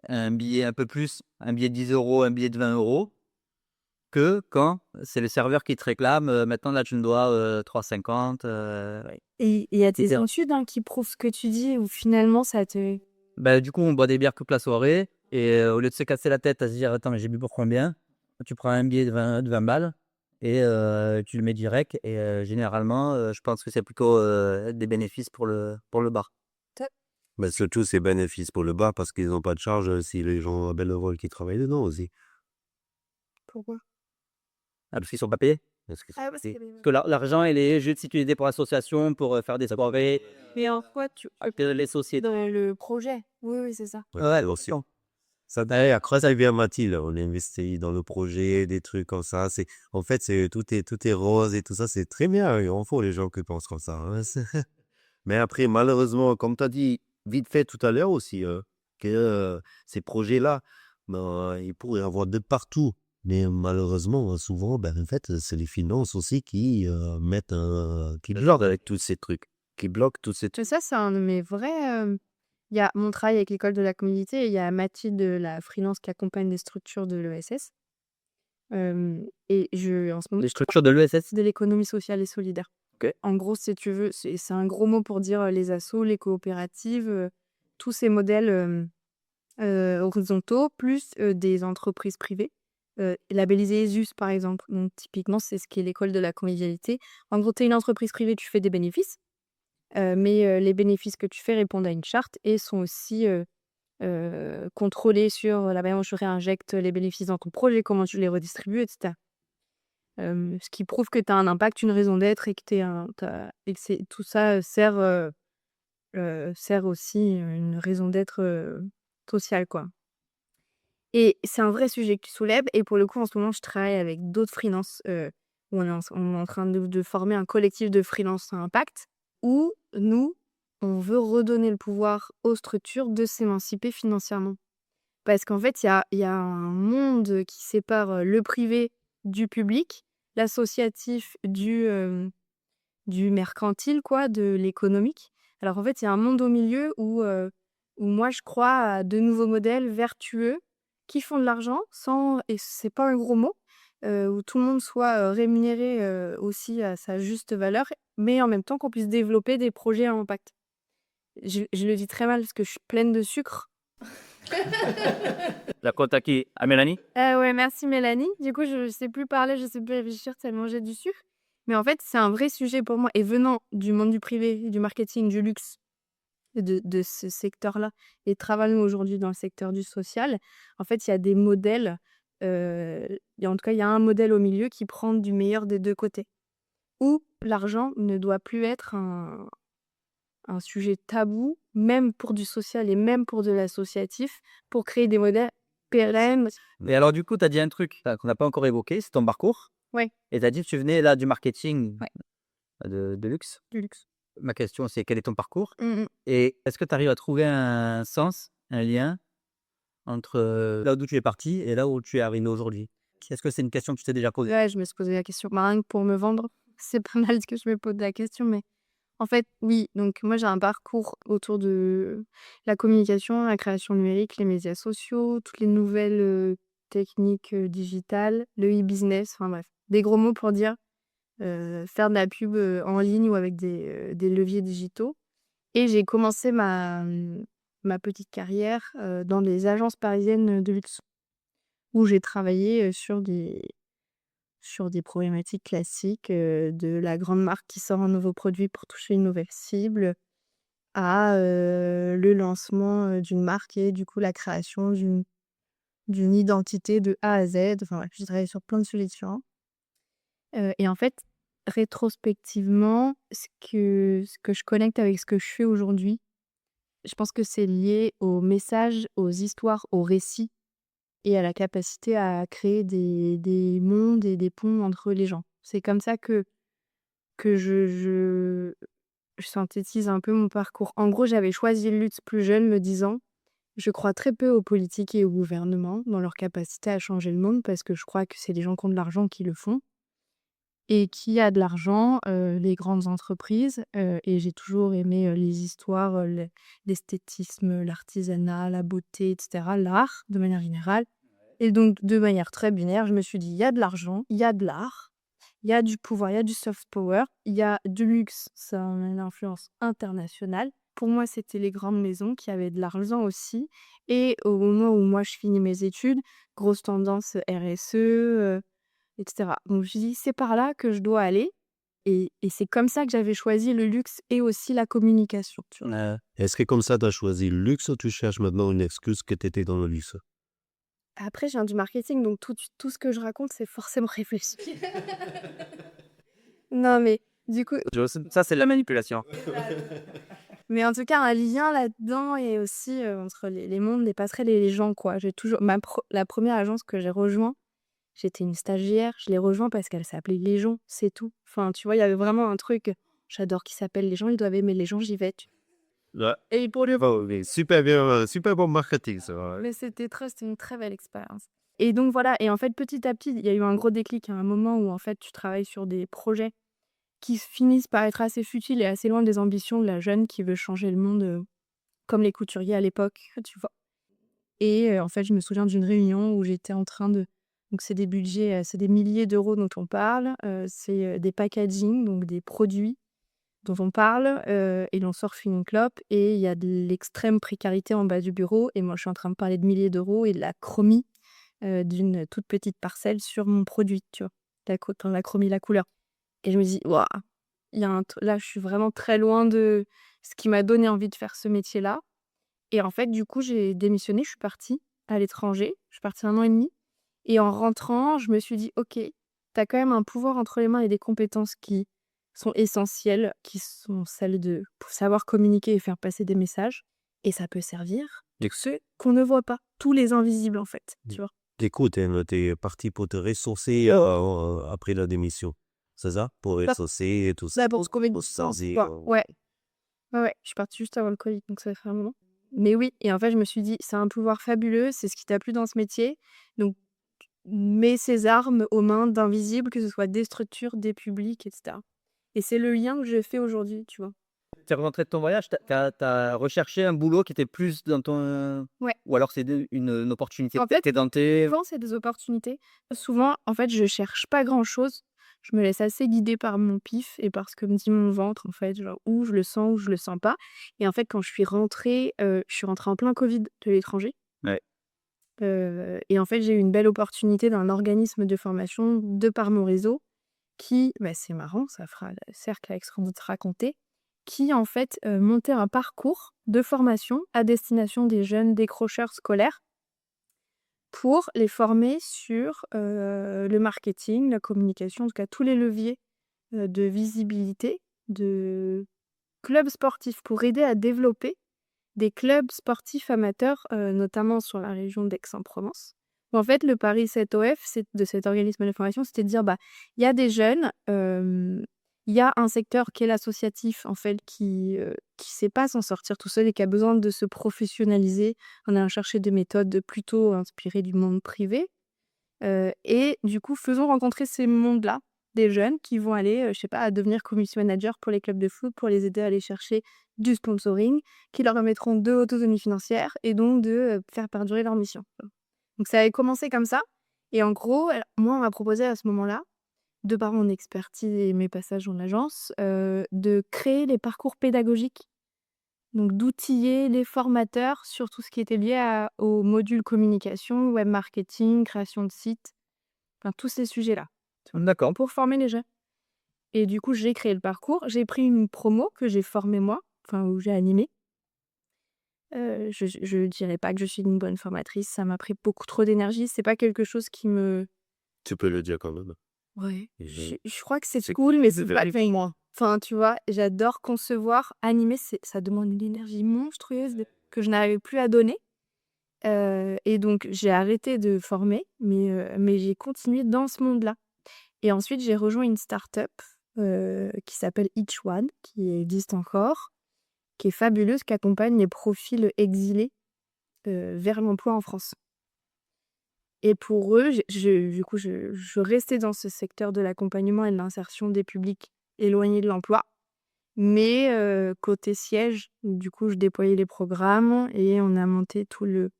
un billet un peu plus, un billet de 10 €, un billet de 20 € que quand c'est le serveur qui te réclame. Maintenant, là, tu me dois 3,50 €. Ouais. Et il y a des Etc. études qui prouvent ce que tu dis ou finalement ça te. Du coup, on boit des bières toute la soirée. Et au lieu de se casser la tête à se dire, attends, mais j'ai bu pour combien? Tu prends un billet de 20 balles et tu le mets direct. Et généralement, je pense que c'est plutôt des bénéfices pour le bar. Ben, surtout, c'est bénéfice pour le bar parce qu'ils n'ont pas de charge si les gens bénévoles qui travaillent dedans aussi. Pourquoi? Ah, parce qu'ils sont pas payés. Parce que Ah, parce c'est- que Parce que l'argent, il est juste utilisé pour l'association, pour faire des soirées, mais en quoi tu. les sociétés. Dans le projet. Oui, oui, c'est ça. Ouais, Ouais, c'est aussi. Ça, d'ailleurs, après, ça vient Mathilde. On investit dans le projet, des trucs comme ça. En fait, tout est rose et tout ça. C'est très bien. Il en faut les gens qui pensent comme ça. Hein. Mais après, malheureusement, comme tu as dit vite fait tout à l'heure aussi, que ces projets-là, ils pourraient y avoir de partout. Mais malheureusement, souvent, en fait, c'est les finances aussi qui qui bloquent avec tous ces trucs. Qui bloquent tous ces Mais trucs. ça, c'est un de mes vrais. Il y a mon travail avec l'école de la communauté et il y a Mathilde, la freelance qui accompagne les structures de l'ESS. Et en ce moment, les structures de l'ESS. de l'économie sociale et solidaire. Donc, en gros, si tu veux, c'est un gros mot pour dire les assos, les coopératives, tous ces modèles horizontaux, plus des entreprises privées, labellisées ESUS par exemple. Donc, typiquement, c'est ce qui est l'école de la convivialité. En gros, tu es une entreprise privée, tu fais des bénéfices, mais les bénéfices que tu fais répondent à une charte et sont aussi contrôlés sur la manière dont tu réinjectes les bénéfices dans ton projet, comment tu les redistribues, etc. Ce qui prouve que tu as un impact, une raison d'être et que, et que tout ça sert aussi une raison d'être sociale, quoi. Et c'est un vrai sujet que tu soulèves. Et pour le coup, en ce moment, je travaille avec d'autres freelances où on est en train de former un collectif de freelance à impact où nous, on veut redonner le pouvoir aux structures de s'émanciper financièrement. Parce qu'en fait, il y a un monde qui sépare le privé du public, l'associatif du mercantile, quoi, de l'économique. Alors en fait, il y a un monde au milieu où moi, je crois à de nouveaux modèles vertueux qui font de l'argent sans, et c'est pas un gros mot, où tout le monde soit rémunéré aussi à sa juste valeur, mais en même temps qu'on puisse développer des projets à impact. Je le dis très mal parce que je suis pleine de sucre. La compte à qui? À Mélanie? Ouais, merci Mélanie. Du coup, je sais plus parler, je sais plus réfléchir tellement j'ai du sucre. Mais en fait, c'est un vrai sujet pour moi. Et venant du monde du privé, du marketing, du luxe, de ce secteur-là, et travaillant aujourd'hui dans le secteur du social, en fait, il y a des modèles, et en tout cas, il y a un modèle au milieu qui prend du meilleur des deux côtés, où l'argent ne doit plus être un sujet tabou, même pour du social et même pour de l'associatif, pour créer des modèles pérennes. Et alors, du coup, tu as dit un truc qu'on n'a pas encore évoqué, c'est ton parcours. Ouais, Et tu as dit que tu venais là du marketing Ouais. de luxe. du luxe. Ma question, c'est quel est ton parcours? Mmh mh. Et est-ce que tu arrives à trouver un sens, un lien entre là d'où tu es parti et là où tu es arrivé aujourd'hui? Est-ce que c'est une question que tu t'es déjà posée? Ouais, je me suis posé la question. Bah, rien que pour me vendre, c'est pas mal que je me pose la question, mais en fait, oui. Donc moi, j'ai un parcours autour de la communication, la création numérique, les médias sociaux, toutes les nouvelles techniques digitales, le e-business, enfin bref, des gros mots pour dire faire de la pub en ligne ou avec des leviers digitaux. Et j'ai commencé ma petite carrière dans des agences parisiennes de luxe, où j'ai travaillé sur des problématiques classiques, de la grande marque qui sort un nouveau produit pour toucher une nouvelle cible, à le lancement d'une marque et du coup la création d'une identité de A à Z. Enfin bref, j'ai travaillé sur plein de sujets différents. Et en fait, rétrospectivement, ce que je connecte avec ce que je fais aujourd'hui, je pense que c'est lié aux messages, aux histoires, aux récits et à la capacité à créer des mondes et des ponts entre les gens. C'est comme ça que je synthétise un peu mon parcours. En gros, j'avais choisi le luxe plus jeune, me disant: «Je crois très peu aux politiques et aux gouvernements dans leur capacité à changer le monde parce que je crois que c'est les gens qui ont de l'argent qui le font». Et qui a de l'argent? Les grandes entreprises, et j'ai toujours aimé les histoires, l'esthétisme, l'artisanat, la beauté et cetera, l'art de manière générale. Et donc de manière très binaire, je me suis dit: «Il y a de l'argent, il y a de l'art, il y a du pouvoir, il y a du soft power, il y a du luxe, ça a une influence internationale». Pour moi, c'était les grandes maisons qui avaient de l'argent aussi. Et au moment où moi je finis mes études, grosse tendance RSE, et cetera. Donc je me suis dit: «C'est par là que je dois aller», et c'est comme ça que j'avais choisi le luxe et aussi la communication, tu vois? Est-ce que comme ça, tu as choisi le luxe ou tu cherches maintenant une excuse que tu étais dans le luxe? Après, je viens du marketing, donc tout ce que je raconte, c'est forcément réfléchi. Non, mais du coup, Ça, c'est de la manipulation. mais en tout cas, un lien là-dedans et aussi entre les mondes, les passerelles et les gens, quoi. J'ai toujours la première agence que j'ai rejoint, j'étais une stagiaire, je l'ai rejoint parce qu'elle s'appelait Les Gens, c'est tout. Enfin, tu vois, il y avait vraiment un truc, j'adore qui s'appelle Les Gens, ils doivent aimer les gens, j'y vais, Ouais. et pour le Oh, mais super bien, super bon marketing, ça. Ouais. Mais c'était une très belle expérience. Et donc voilà, et en fait, petit à petit, il y a eu un gros déclic à un moment où en fait, tu travailles sur des projets qui finissent par être assez futiles et assez loin des ambitions de la jeune qui veut changer le monde, comme les couturiers à l'époque, tu vois? Et en fait, je me souviens d'une réunion où j'étais en train Donc c'est des budgets, c'est des milliers d'euros dont on parle, c'est, des packaging, donc des produits dont on parle, et l'on sort une clope et il y a de l'extrême précarité en bas du bureau et moi je suis en train de parler de milliers d'euros et de la chromie, d'une toute petite parcelle sur mon produit, tu vois? La chromie, la couleur et je me dis: «Waouh, il y a un tr là je suis vraiment très loin de ce qui m'a donné envie de faire ce métier-là» et en fait du coup j'ai démissionné, je suis partie à l'étranger, je suis partie 1 an et demi et en rentrant, je me suis dit: «OK, tu as quand même un pouvoir entre les mains et des compétences qui sont essentielles, qui sont celles de pour savoir communiquer et faire passer des messages et ça peut servir de ceux qu'on ne voit pas, tous les invisibles en fait», Mmh. tu vois? Écoute, hein, tu es parti pour te ressourcer après la démission. C'est ça? Pour Bah ressourcer et tout ça. bah, pour se convaincre, Pour se sentir, quoi. Ouais, ouais, ouais, je suis partie juste avant le Covid, donc ça fait un moment. Mais oui et en fait, je me suis dit: «C'est un pouvoir fabuleux, c'est ce qui t'a plu dans ce métier, donc mets ces armes aux mains d'invisibles, que ce soit des structures, des publics et cetera» et c'est le lien que je fais aujourd'hui, tu vois? Tu es rentrée de ton voyage, tu as recherché un boulot qui était plus dans ton Ouais. ou alors c'est une opportunité En qui fait, était dans tes souvent, c'est des opportunités. Souvent, en fait, je cherche pas grand-chose. Je me laisse assez guider par mon pif et par ce que me dit mon ventre, en fait, genre où je le sens, où je le sens pas. Et en fait, quand je suis rentrée en plein Covid de l'étranger. ouais. Et en fait, j'ai eu une belle opportunité d'un organisme de formation de par mon réseau qui, bah, c'est marrant, ça fera le cercle avec ce qu'on va te raconter, qui en fait montait un parcours de formation à destination des jeunes décrocheurs scolaires pour les former sur, le marketing, la communication, en tout cas tous les leviers, de visibilité de clubs sportifs pour aider à développer des clubs sportifs amateurs, notamment sur la région d'Aix-en-Provence. En fait, le pari 7OF, c'est de cet organisme de formation, c'était de dire: «Bah, il y a des jeunes, il y a un secteur qui est l'associatif, en fait, qui sait pas s'en sortir tout seul et qui a besoin de se professionnaliser en allant chercher des méthodes plutôt inspirées du monde privé, et du coup, faisons rencontrer ces mondes-là, des jeunes qui vont aller, je sais pas, devenir community manager pour les clubs de foot, pour les aider à aller chercher du sponsoring, qui leur permettront de autonomie financière et donc de, faire perdurer leur mission». Donc ça avait commencé comme ça et en gros, moi, on m'a proposé à ce moment-là, de par mon expertise et mes passages en agence, de créer les parcours pédagogiques. Donc d'outiller les formateurs sur tout ce qui était lié au module communication, web marketing, création de sites, enfin tous ces sujets-là, D'accord. pour former les jeunes. Et du coup, j'ai créé le parcours, j'ai pris une promo que j'ai formée moi, enfin où j'ai animé. Je dirais pas que je suis une bonne formatrice, ça m'a pris beaucoup trop d'énergie, c'est pas quelque chose qui me Tu peux le dire quand même. ouais, Je je crois que c'est c'est cool, mais c'est c'est pas very le moi. Enfin, tu vois, j'adore concevoir, animer, ça demande une énergie monstrueuse que je n'arrive plus à donner. Et donc j'ai arrêté de former, mais j'ai continué dans ce monde-là. Et ensuite, j'ai rejoint une start-up, qui s'appelle Each One, qui existe encore, qui est fabuleuse, qui accompagne les profils exilés, vers l'emploi en France. Et pour eux, du coup, je restais dans ce secteur de l'accompagnement et de l'insertion des publics éloignés de l'emploi. Mais côté siège, du coup, je déployais les programmes et on a monté tout le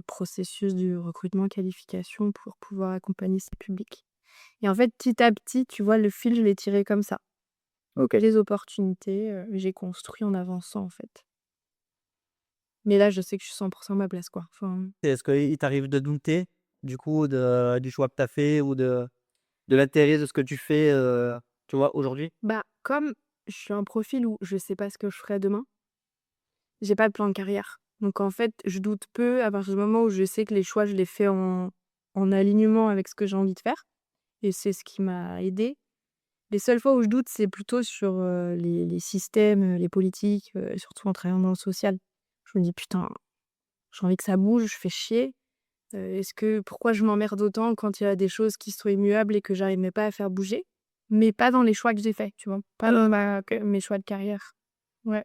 processus du recrutement, qualification pour pouvoir accompagner ces publics. Et en fait, petit à petit, tu vois, le fil, je l'ai tiré comme ça. OK. Les opportunités, j'ai construit en avançant, en fait. Mais là, je sais que je suis 100 ma place, quoi. Enfin, Est-ce qu'il t'arrive de douter, du coup, du choix que tu as fait ou de l'intérêt de ce que tu fais, tu vois, aujourd'hui? bah, comme je suis un profil où je sais pas ce que je ferai demain, j'ai pas de plan de carrière. Donc en fait, je doute peu à partir du moment où je sais que les choix, je les fais en alignement avec ce que j'ai envie de faire et c'est ce qui m'a aidée. Les seules fois où je doute, c'est plutôt sur, les systèmes, les politiques, surtout en travaillant dans le social. Je me dis: «Putain, j'ai envie que ça bouge, je fais chier. Pourquoi je m'emmerde autant quand il y a des choses qui sont immuables et que j'arrive même pas à faire bouger?» Mais pas dans les choix que j'ai faits, tu vois? Pas dans mes choix de carrière. Ouais.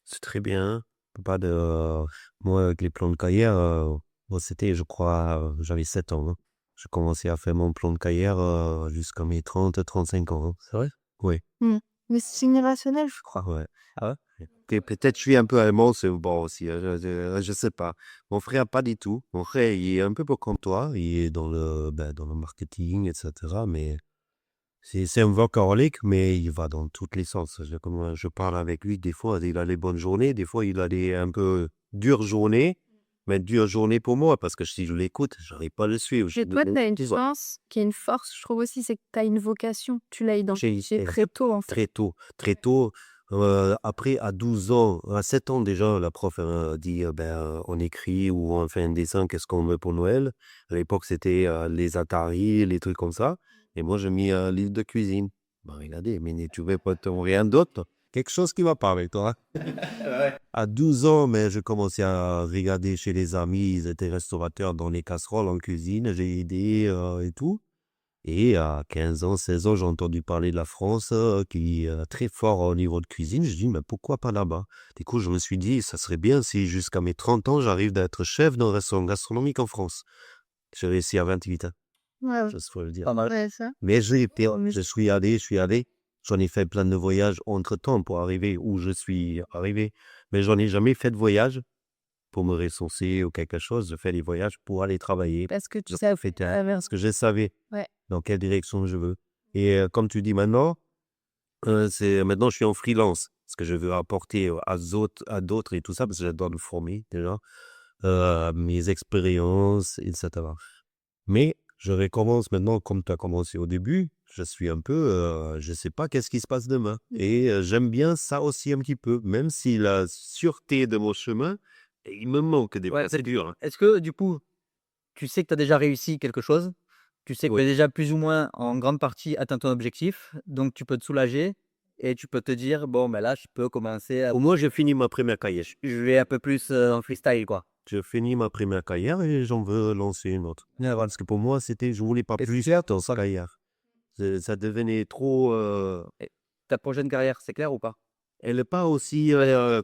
c'est très bien. Pas de moi, avec les plans de carrière, moi, c'était, je crois, j'avais 7 ans, hein. J'ai commencé à faire mon plan de carrière, jusqu'à mes 30-35 ans, hein. C'est vrai? Oui. Mmh. Mais c'est générationnel, je crois. Ouais. Ah ouais? Et peut-être je suis un peu allemand, c'est bon aussi, je sais pas. Mon frère, pas du tout. Mon frère, il est un peu comme toi, il est dans le marketing, etc. Mais c'est un workaholic, mais il va dans tous les sens. Comme je parle avec lui, des fois, il a les bonnes journées, des fois, il a des un peu dures journées, mais dures journées pour moi, parce que si je l'écoute, j'arrive pas à le suivre. Mais toi, tu as une Tu vois, chance qui est une force, je trouve aussi, c'est que tu as une vocation. Tu l'as j'ai identifiée très tôt, en fait. très tôt. Après, à 12 ans, à 7 ans déjà, la prof dit on écrit ou on fait un dessin, qu'est-ce qu'on veut pour Noël. À l'époque, c'était les Atari, les trucs comme ça. Et moi, j'ai mis un livre de cuisine. Bah, regardez, mais tu veux pas rien d'autre? Quelque chose qui va parler, toi. Ouais. À 12 ans, mais je commençais à regarder chez les amis, ils étaient restaurateurs dans les casseroles en cuisine, j'ai aidé et tout. Et à 15 ans, 16 ans, j'ai entendu parler de la France qui est très fort au niveau de cuisine. Je dis, mais pourquoi pas là-bas? Du coup, je me suis dit, ça serait bien si jusqu'à mes 30 ans, j'arrive d'être chef d'un restaurant gastronomique en France. J'ai réussi à 28 ans, Ouais, ouais. je peux le dire. Pas mal. Ouais, ça. Mais je suis allé. J'en ai fait plein de voyages entre-temps pour arriver où je suis arrivé. Mais j'en ai jamais fait de voyage pour me ressourcer ou quelque chose. Je fais des voyages pour aller travailler. Parce que tu Je sais, fais parce que je savais Ouais. dans quelle direction je veux. Et comme tu dis maintenant, maintenant je suis en freelance. Ce que je veux apporter à d'autres et tout ça, parce que j'adore me former déjà, mes expériences, etc. Mais je recommence maintenant comme tu as commencé au début. Je suis un peu, je sais pas qu'est-ce qui se passe demain. Et j'aime bien ça aussi un petit peu, même si la sûreté de mon chemin, il me manque des Ouais, procédures. Hein. est-ce que du coup, tu sais que tu as déjà réussi quelque chose? Tu sais que tu Oui. as déjà plus ou moins en grande partie atteint ton objectif, donc tu peux te soulager et tu peux te dire: «Bon, ben là, je peux commencer à Au moins, j'ai fini ma première carrière. je vais un peu plus, en freestyle, quoi». J'ai fini ma première carrière et j'en veux lancer une autre. Parce que pour moi, je voulais pas Et plus dans sa carrière. Ça devenait trop. et ta prochaine carrière, c'est clair ou pas? Elle n'est pas aussi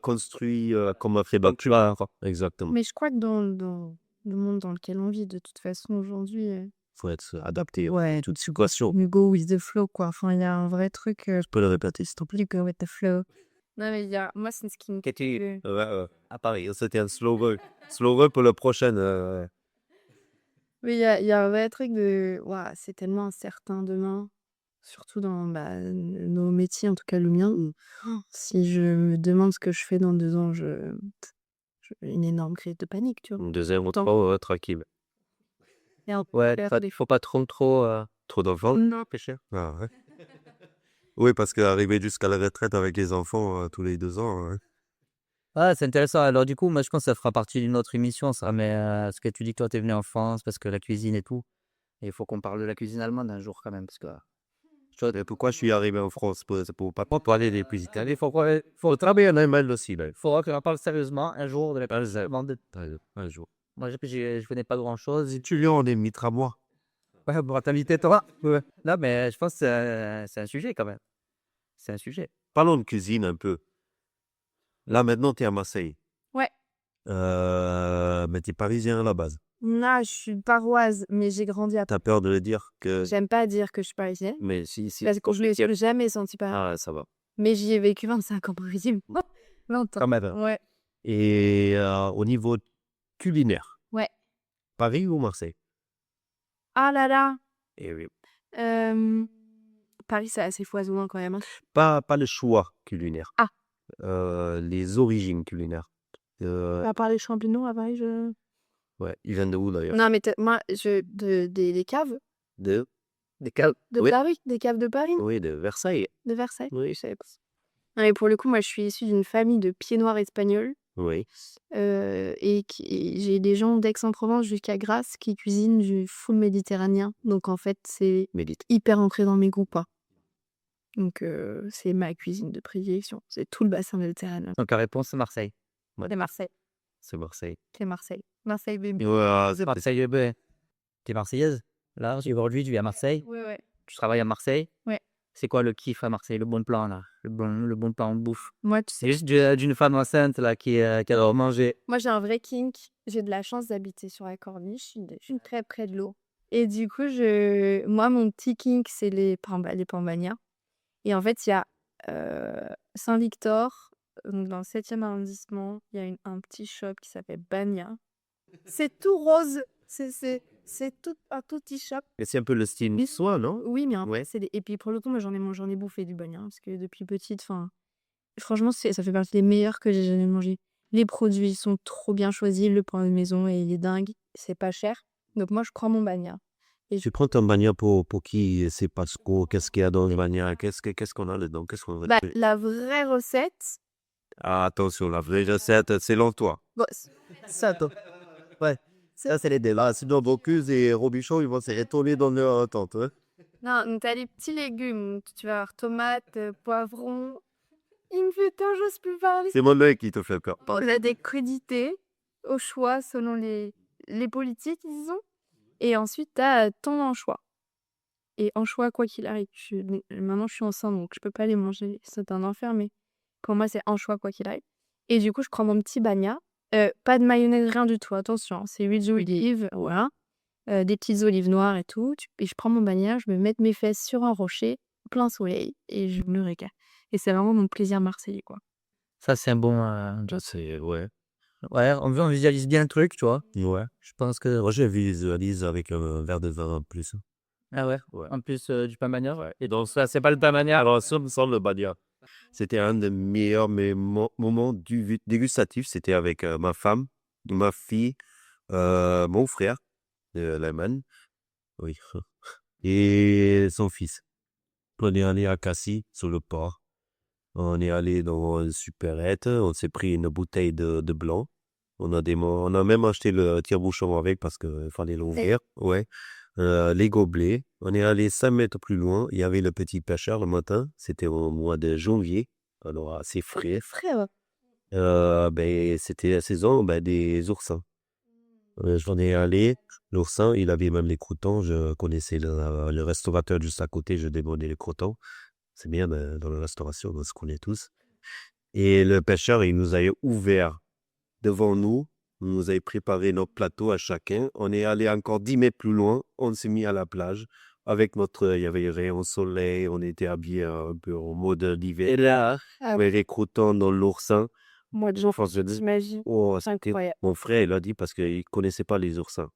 construite comme a fait Donc tu vas Exactement. Mais je crois que dans le monde dans lequel on vit, de toute façon, aujourd'hui, Il faut être adapté à ouais, toute situation. you go with the flow, quoi. Enfin, il y a un vrai truc, Je peux le répéter, s'il te plaît. you go with the flow. Non, mais moi, c'est ce qui me qu'est-ce fait. À Paris, c'était un slogan. Slogan pour le prochain. Mais il y a un vrai truc de waouh, c'est tellement incertain demain, surtout dans nos métiers, en tout cas le mien. Si je me demande ce que je fais dans 2 ans, une énorme crise de panique, tu vois. Une deuxième ou Tant trois, tranquille. et en Ouais, faire des faut pas trop, Trop d'enfants? non, pécher. Ah ouais. Oui, parce qu'arriver jusqu'à la retraite avec les enfants tous les 2 ans. Hein. Ah, c'est intéressant. Alors du coup, moi, je pense que ça fera partie d'une autre émission ça, mais parce que tu dis que toi, tu es venu en France parce que la cuisine et tout et il faut qu'on parle de la cuisine allemande un jour quand même parce que tu vois, Et pourquoi je suis arrivé en France? C'est pour pas pour aller les plus italiens. Il faut travailler en Allemagne aussi. Là. faudra qu'on en parle sérieusement un jour de la Un, cuisine allemande. un jour. Moi, je connais pas grand-chose. Si tu viens, on est mi-tramois. Ouais, on pourra t'inviter, toi. Ouais. Non, mais je pense que c'est un sujet quand même. C'est un sujet. Parlons de cuisine un peu. Là, maintenant, tu es à Marseille. ouais. Mais tu es parisien à la base. Non, je suis paroise, mais j'ai grandi à Tu as peur de le dire que. J'aime pas dire que je suis parisienne, Mais si. parce que je l'ai jamais senti pareil. Ah, ça va. Mais j'y ai vécu 25 ans parisienne. 20 ans. Quand même. Ouais. Et au niveau culinaire, Ouais. Paris ou Marseille? Ah là là! Eh oui. Paris, c'est assez foisonnant quand même, hein. Pas le choix culinaire. Ah! Les origines culinaires. À part les champignons à Paris, Ouais, ils viennent de où d'ailleurs? non, mais moi, des caves De. Des caves. de Oui. Paris, des caves de Paris, Oui, de Versailles. de Versailles. Oui. Je savais pas. Non, mais pour le coup, moi, je suis issue d'une famille de pieds noirs espagnols, Oui. et j'ai des gens d'Aix-en-Provence jusqu'à Grasse qui cuisinent du full méditerranéen. Donc en fait, c'est Médite. hyper ancré dans mes goûts, quoi. Donc c'est ma cuisine de prédilection. C'est tout le bassin méditerranéen. Donc la réponse, c'est Marseille. C'est Marseille. C'est Marseille. C'est Marseille. Marseille, baby. Ouais, c'est Marseille, ben, t'es marseillaise? Là, aujourd'hui, tu vis à Marseille. Ouais, ouais. Tu travailles à Marseille. Ouais. C'est quoi le kiff à Marseille, le bon plan là? Le bon plan de bouffe? Moi, tu sais, C'est juste d'une femme enceinte là qui adore manger. moi, j'ai un vrai kink. J'ai de la chance d'habiter sur la Corniche. Je suis très près de l'eau. Et du coup, moi, mon petit kink, c'est les pambagnas. Et en fait, il y a Saint-Victor, donc dans le 7e arrondissement, il y a un petit shop qui s'appelle Bagna. C'est tout rose. C'est tout un tout petit shop. Et c'est un peu le style niçois, non? Oui, mais Ouais. et puis pour le coup, moi j'en ai bouffé du Bagna parce que depuis petite, franchement, ça fait partie des meilleurs que j'ai jamais mangé. Les produits sont trop bien choisis, le pain de maison il est dingue, c'est pas cher. Donc moi je prends mon Bagna. Tu prends ton bagna pour qui sait pas qu'est-ce qu'il y a dans le bagna? Qu'est-ce qu'on a dedans? Qu'est-ce qu'on va trouver? La vraie recette, Ah, attention, la vraie recette, selon toi. bon, Ça, toi. Ouais. Ça, c'est les débats. Sinon, Bocuse et Robichon, ils vont se retourner dans leur tente. Hein. non, donc t'as les petits légumes, tu vas avoir tomates, poivrons. Il me fait peur, j'ose plus parler. C'est mon œil qui te fait peur. On a des crudités au choix selon les politiques, disons. Et ensuite, t'as ton anchois. Et anchois, quoi qu'il arrive. Maintenant, je suis enceinte, donc je peux pas les manger. C'est un enfer, mais pour moi, c'est anchois, quoi qu'il arrive. Et du coup, je prends mon petit bagna. Pas de mayonnaise, rien du tout, attention. Hein, c'est huile d'olive, voilà. Des petites olives noires et tout. Et je prends mon bagna, je me mets mes fesses sur un rocher, plein soleil, et je me régale. Et c'est vraiment mon plaisir marseillais, quoi. Ça, c'est un bon. Ça, c'est... Ouais. Ouais, on visualise bien le truc, tu vois. Ouais. Je pense que. Moi, je visualise avec un verre de vin en plus. Ah ouais. Ouais. En plus du pain Bagna. Ouais. Et donc, ça, c'est pas le pain Bagna. Alors, sans le bagna. C'était un des meilleurs moments dégustatifs. C'était avec ma femme, ma fille, mon frère de l'Allemagne, oui, et son fils. On est allé à Cassis, sur le port. On est allé dans une supérette. On s'est pris une bouteille de blanc. On a même acheté le tire-bouchon avec parce qu'il fallait l'ouvrir. Ouais. Les gobelets. On est allé 5 mètres plus loin. Il y avait le petit pêcheur le matin. C'était au mois de janvier. Alors, assez frais. Frais, ouais. C'était la saison des oursins. J'en ai allé. L'oursin, il avait même les croûtons. Je connaissais le restaurateur juste à côté. Je demandais les croûtons. C'est bien dans la restauration, on se connaît tous. Et le pêcheur, il nous a ouvert devant nous. Il nous avait préparé notre plateau à chacun. On est allé encore 10 mètres plus loin. On s'est mis à la plage. Avec il y avait les rayons soleil. On était habillés un peu en mode d'hiver. Et là, Ah avec les croûtons dans l'oursin. Moi, de gens, Je dis, j'imagine. oh, C'est incroyable. mon frère, il a dit parce qu'il ne connaissait pas les oursins.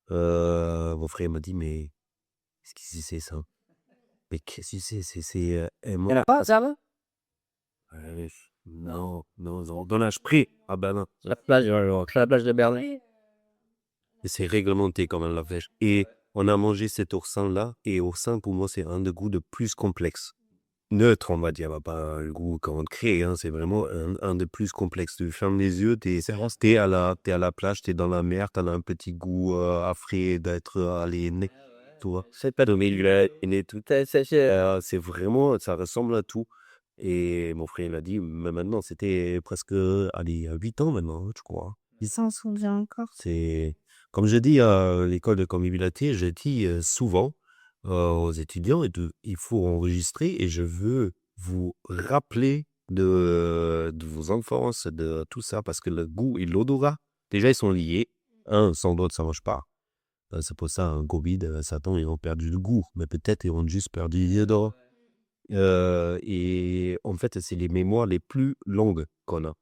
Mon frère m'a dit, mais qu'est-ce que c'est ça? Mais qu'est-ce que c'est Elle a pas ça, là? non, dans l'âge pris. Ah ben non. La plage de Berlin. Et c'est réglementé comme la pêche. Et on a mangé cet oursin-là. Et oursin, pour moi, c'est un des goûts de plus complexes. Neutre, on va dire, pas un goût qu'on crée. Hein, c'est vraiment un des plus complexes. Tu fermes les yeux, t'es à la plage, t'es dans la mer, t'as un petit goût frais d'être allé né. Tu vois. C'est pas Et tout. C'est vraiment, ça ressemble à tout. Et mon frère l'a dit, mais maintenant, c'était presque, allez, 8 ans maintenant, je crois. Il s'en souvient encore. C'est, comme je dis à l'école de convivialité, je dis souvent aux étudiants, il faut enregistrer et je veux vous rappeler de vos enfances, de tout ça, parce que le goût et l'odorat, déjà, ils sont liés. Un, sans l'autre, ça ne marche pas. C'est pour ça, un Covid, Satan, ils ont perdu le goût, mais peut-être ils ont juste perdu l'odorat. Et en fait, c'est les mémoires les plus longues qu'on a.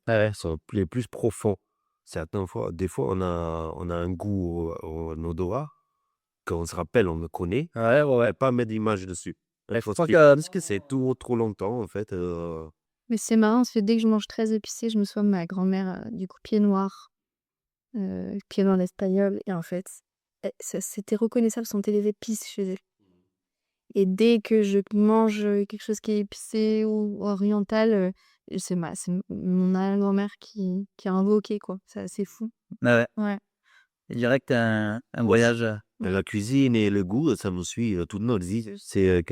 Ouais. Sont les plus profonds. Des fois, on a un goût en odorat qu'on se rappelle, on le connaît, Ouais. pas mettre d'image dessus. Je Faut crois se que. parce que c'est trop longtemps, en fait. Mais c'est marrant, parce que dès que je mange très épicé, je me souviens de ma grand-mère, du coup, pied noir espagnol. Et en fait, c'était reconnaissable, sentait les épices chez elle. Et dès que je mange quelque chose qui est épicé ou oriental, c'est mon arrière-grand-mère qui a invoqué, quoi. C'est assez fou. Ouais. Ouais. Je dirais que t'as un voyage. La cuisine et le goût, ça me suit toute notre vie. C'est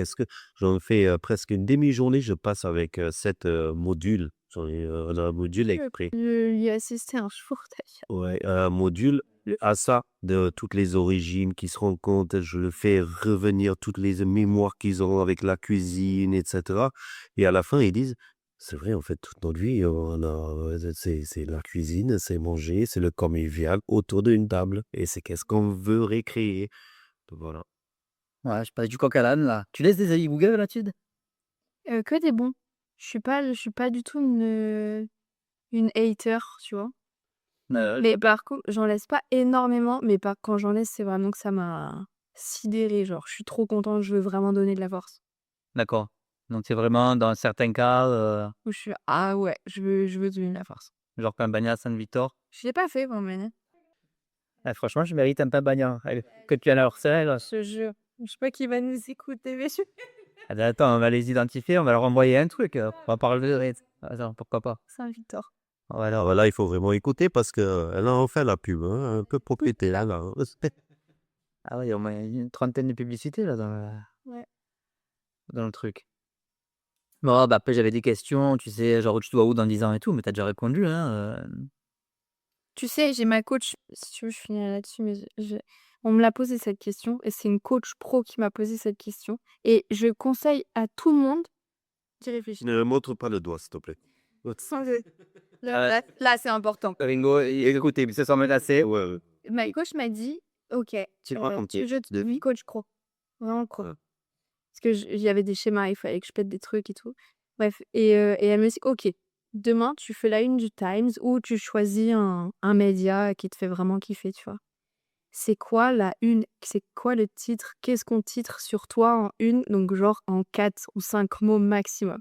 j'en fais presque une demi-journée, je passe avec 7 modules. J'en ai un module exprès. Je lui ai assisté un jour, d'ailleurs. Ouais, un module à ça, de toutes les origines qui se rendent compte. Je le fais revenir toutes les mémoires qu'ils ont avec la cuisine, etc. Et à la fin, ils disent, c'est vrai, en fait, toute notre vie, c'est la cuisine, c'est manger, c'est le convivial autour d'une table. Et c'est qu'est-ce qu'on veut récréer. Donc, voilà. Ouais, je passe du coq à l'âne, là. Tu laisses des avis Google là-dessus? Que des bons. Je suis pas du tout une hater, tu vois? Mais par contre, j'en laisse pas énormément, mais quand j'en laisse, c'est vraiment que ça m'a sidérée, genre, je suis trop contente, je veux vraiment donner de la force. D'accord. Donc c'est vraiment dans certains cas, Où je suis: «Ah ouais, je veux donner de la force». genre pain bagna San Victor. Je l'ai pas fait moi, mais Ah franchement, je mérite un pain bagna. Allez, que tu as la recette. je te jure, je sais pas qui va nous écouter, mais je Ah bah, attends, on va les identifier, on va leur envoyer un truc, on va parler de attends, pourquoi pas? Saint-Victor. Voilà. Voilà, il faut vraiment écouter parce qu'elle en fait la pub, hein, un peu propriété là. Ah ouais, il y a au moins une trentaine de publicités là Ouais. dans le truc. Bon, bah, après j'avais des questions, tu sais, genre tu te vois où dans 10 ans et tout, mais tu as déjà répondu, hein, Tu sais, j'ai ma coach, si tu veux, je finirai là-dessus, mais on me l'a posé cette question et c'est une coach pro qui m'a posé cette question et je conseille à tout le monde d'y réfléchir. Ne montre pas le doigt, s'il te plaît. Sans le Ah là, c'est important. Ringo, écoutez, il se sent menacé. Ouais, ouais. Ma coach m'a dit: «OK, Tu le racontes. oui, coach pro, vraiment pro». Ouais. Parce que il y avait des schémas, il fallait que je pète des trucs et tout. Bref et elle me dit: «OK, demain, tu fais la une du Times ou tu choisis un média qui te fait vraiment kiffer», tu vois? C'est quoi la une? C'est quoi le titre? Qu'est-ce qu'on titre sur toi en une? Donc genre en 4 ou 5 mots maximum.